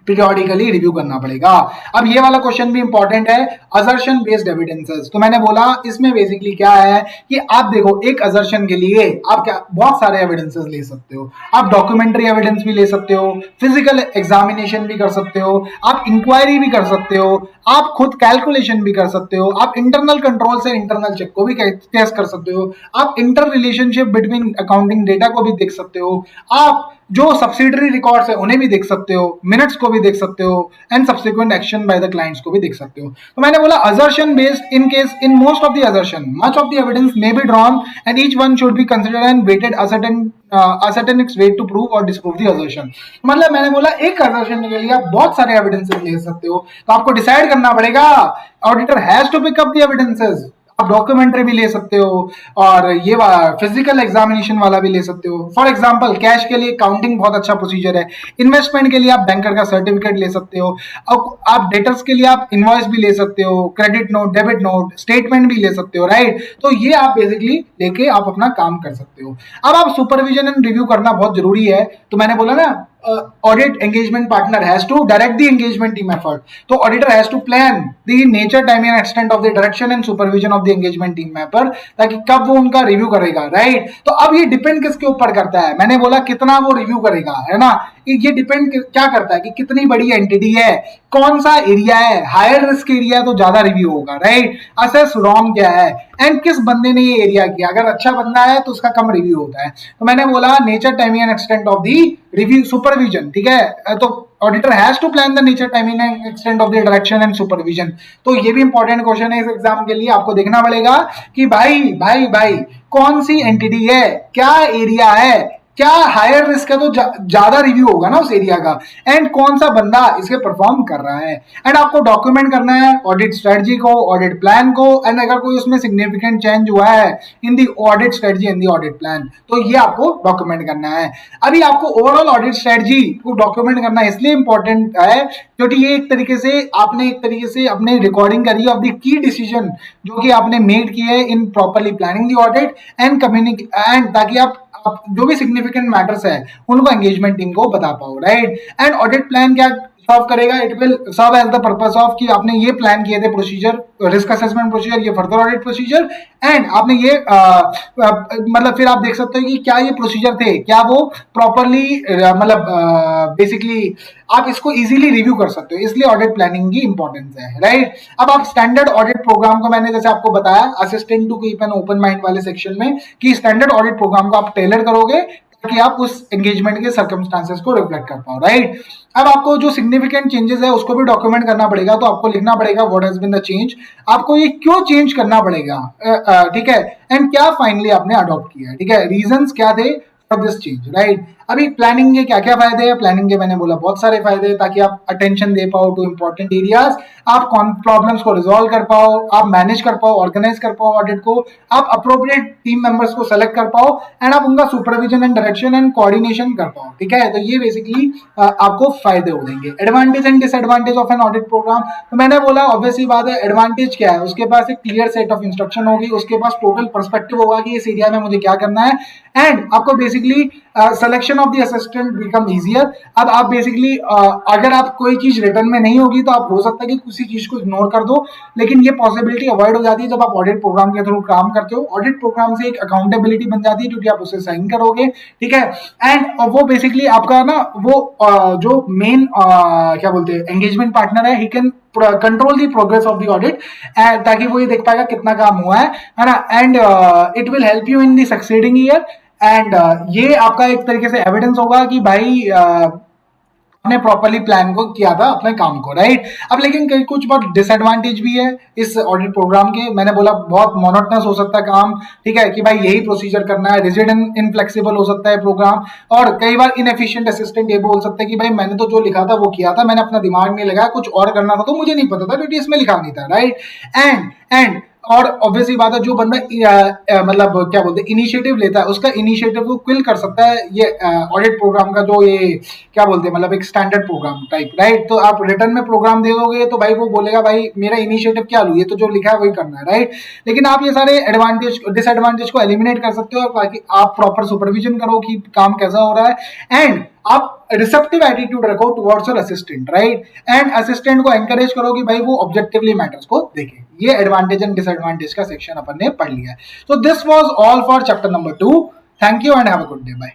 Speaker 1: पीरियोडिकली रिव्यू करना पड़ेगा। अब ये वाला क्वेश्चन भी इंपॉर्टेंट है, असर्शन बेस्ड एविडेंसेस। तो मैंने बोला इसमें बेसिकली क्या है कि आप देखो एक असर्शन के लिए आप क्या बहुत सारे एविडेंसेस ले सकते हो। आप डॉक्यूमेंट्री एविडेंस भी ले सकते हो, फिजिकल एग्जामिनेशन भी कर सकते हो, आप इंक्वायरी भी कर सकते हो, आप खुद कैलकुलेशन भी कर सकते हो, आप इंटरनल कंट्रोल से इंटरनल चेक को भी टेस्ट कर सकते हो, आप inter relationship between accounting data को भी देख सकते हो, आप जो सब्सिडरी रिकॉर्ड्स है उन्हें भी देख सकते हो, मिनट्स को भी देख सकते हो and subsequent action by the clients को भी देख सकते हो। तो मैंने बोला assertion based in most of the assertion much of the evidence may be drawn and each one should be considered and weighted ascertain its weight to prove और disprove the assertion. मतलब मैंने बोला एक असर्शन के लिए आप बहुत सारे एविडेंसेस ले सकते हो, तो आपको डिसाइड करना पड़ेगा, auditor has to pick up the evidences. आप डॉक्यूमेंट्री भी ले सकते हो और ये फिजिकल एग्जामिनेशन वाला भी ले सकते हो। फॉर एग्जांपल कैश के लिए काउंटिंग बहुत अच्छा प्रोसीजर है, इन्वेस्टमेंट के लिए आप बैंकर का सर्टिफिकेट ले सकते हो, अब आप डेटर्स के लिए आप इनवॉइस भी ले सकते हो, credit note, debit note, statement भी ले सकते हो, राइट। तो ये आप बेसिकली लेके आप अपना काम कर सकते हो। अब आप सुपरविजन एंड रिव्यू करना बहुत जरूरी है, तो मैंने बोला ना audit engagement partner has to direct the engagement team effort. So auditor has to plan the nature, time and extent of the direction and supervision of the engagement team member, ताकि कब वो उनका रिव्यू करेगा, right. तो अब ये depend किसके ऊपर करता है, मैंने बोला कितना वो रिव्यू करेगा, है ना। ये डिपेंड क्या करता है कि कितनी बड़ी एंटिटी है, कौन सा एरिया है, हायर रिस्क एरिया तो ज्यादा रिव्यू होगा, राइट। असेस रॉन्ग क्या है एंड किस बंदे ने ये एरिया किया, अगर अच्छा बंदा है तो उसका कम रिव्यू होता है। तो मैंने बोला nature, timing and extent of the review supervision, ठीक है। तो auditor has to plan the nature, timing and extent of the direction and supervision. तो ये भी इंपॉर्टेंट क्वेश्चन है इस एग्जाम के लिए, आपको देखना पड़ेगा कि भाई भाई भाई कौन सी एंटिटी है, क्या एरिया है, क्या हायर रिस्क है तो ज्यादा रिव्यू होगा ना उस एरिया का, एंड कौन सा बंदा इसे परफॉर्म कर रहा है। एंड आपको डॉक्यूमेंट करना है ऑडिट स्ट्रेटजी को, ऑडिट प्लान को, एंड अगर कोई उसमें सिग्निफिकेंट चेंज हुआ है in the audit strategy in the audit plan तो ये आपको डॉक्यूमेंट करना है। अभी आपको ओवरऑल ऑडिट स्ट्रेटजी को डॉक्यूमेंट करना इसलिए इंपॉर्टेंट है क्योंकि ये एक तरीके से अपने रिकॉर्डिंग करी ऑफ द की डिसीजन जो कि आपने मेड किए है इन properly planning the audit and and ताकि आप जो भी सिग्निफिकेंट मैटर्स है उनको एंगेजमेंट टीम को बता पाओ, राइट। एंड ऑडिट प्लान क्या सर्व करेगा, it will serve as the purpose of कि आपने ये प्लान किए थे प्रोसीजर, रिस्क असेसमेंट प्रोसीजर, ये फर्दर ऑडिट प्रोसीजर, एंड आपने ये मतलब फिर आप देख सकते हो कि क्या ये प्रोसीजर थे, क्या वो प्रॉपरली मतलब बेसिकली आप इसको इजीली रिव्यू कर सकते हो, इसलिए ऑडिट प्लानिंग की इंपॉर्टेंस है, राइट। अब आप स्टैंडर्ड ऑडिट प्रोग्राम को मैंने जैसे आपको बताया assistant to keep an open mind वाले सेक्शन में कि स्टैंडर्ड ऑडिट प्रोग्राम को आप टेलर करोगे ताकि आप उस एंगेजमेंट के सर्कमस्टांसेस को रिफ्लेक्ट कर पाओ, राइट। अब आपको जो सिग्निफिकेंट चेंजेस है उसको भी डॉक्यूमेंट करना पड़ेगा, तो आपको लिखना पड़ेगा what has been the change, आपको ये क्यों चेंज करना पड़ेगा, ठीक है, एंड क्या फाइनली आपने अडॉप्ट किया, ठीक है, रीजंस क्या थे फॉर दिस चेंज, राइट। अभी प्लानिंग के क्या क्या फायदे हैं, प्लानिंग के मैंने बोला बहुत सारे फायदे हैं, ताकि आप अटेंशन दे पाओ टू इंपॉर्टेंट एरियाज, आप प्रॉब्लम्स को रिजॉल्व कर पाओ, आप मैनेज कर पाओ, ऑर्गेनाइज कर पाओ ऑडिट को, आप अप्रोप्रिएट टीम मेंबर्स को सेलेक्ट कर पाओ एंड आप उनका supervision and direction and coordination कर पाओ, ठीक है। तो ये बेसिकली आपको फायदे हो देंगे। Advantage and disadvantage of an audit program, तो मैंने बोला ऑब्वियसली बात है, एडवांटेज क्या है, उसके पास एक क्लियर सेट ऑफ इंस्ट्रक्शन होगी, उसके पास टोटल पर्सपेक्टिव होगा कि इस एरिया में मुझे क्या करना है, एंड आपको basically selection of the assistant become easier. अब आप बेसिकली अगर आप कोई चीज रिटर्न में नहीं होगी तो आप हो सकता है कि किसी चीज को इग्नोर कर दो, लेकिन ये पॉसिबिलिटी अवॉइड हो जाती है जब आप ऑडिट प्रोग्राम के थ्रू काम करते हो। ऑडिट प्रोग्राम से एक अकाउंटेबिलिटी बन जाती है क्योंकि आप उसे साइन करोगे, ठीक है, एंड वो बेसिकली आपका ना वो जो मेन क्या बोलते हैं एंगेजमेंट पार्टनर है, he can control the progress of the audit, ताकि वो ये देख पाएगा कितना काम हुआ है ना, and it will help you in the succeeding year, and ये आपका एक तरीके से एविडेंस होगा कि भाई आपने प्रॉपरली प्लान को किया था अपने काम को, राइट। अब लेकिन कुछ बहुत डिसएडवांटेज भी है इस ऑडिट प्रोग्राम के, मैंने बोला बहुत मोनोटनस हो सकता है काम, ठीक है, कि भाई यही प्रोसीजर करना है, रिजिड एंड इनफ्लेक्सिबल हो सकता है प्रोग्राम, और कई बार इनएफिशिएंट असिस्टेंट ये बोल सकता है कि भाई मैंने तो जो लिखा था वो किया था, मैंने अपना दिमाग नहीं लगाया, कुछ और करना था तो मुझे नहीं पता था क्योंकि इसमें लिखा नहीं था, राइट। एंड और ऑब्वियसली बात है जो बंदा मतलब क्या बोलते हैं इनिशिएटिव लेता है उसका इनिशिएटिव को क्विल कर सकता है ये ऑडिट प्रोग्राम का जो ये क्या बोलते हैं मतलब एक स्टैंडर्ड प्रोग्राम टाइप, राइट। तो आप रिटर्न में प्रोग्राम दे दोगे तो भाई वो बोलेगा भाई मेरा इनिशिएटिव क्या लूँ, ये तो जो लिखा है वही करना है, राइट। लेकिन आप ये सारे एडवांटेज डिसएडवांटेज को एलिमिनेट कर सकते हो ताकि आप प्रॉपर सुपरविजन करो कि काम कैसा हो रहा है, एंड आप रिसेप्टिव एटीट्यूड रखो towards your assistant, right, and assistant को एनकरेज करो कि भाई वो ऑब्जेक्टिवली मैटर्स को देखे। ये एडवांटेज एंड डिसएडवांटेज का सेक्शन अपन ने पढ़ लिया है। So this was all for chapter number 2. Thank you and have a good day. Bye.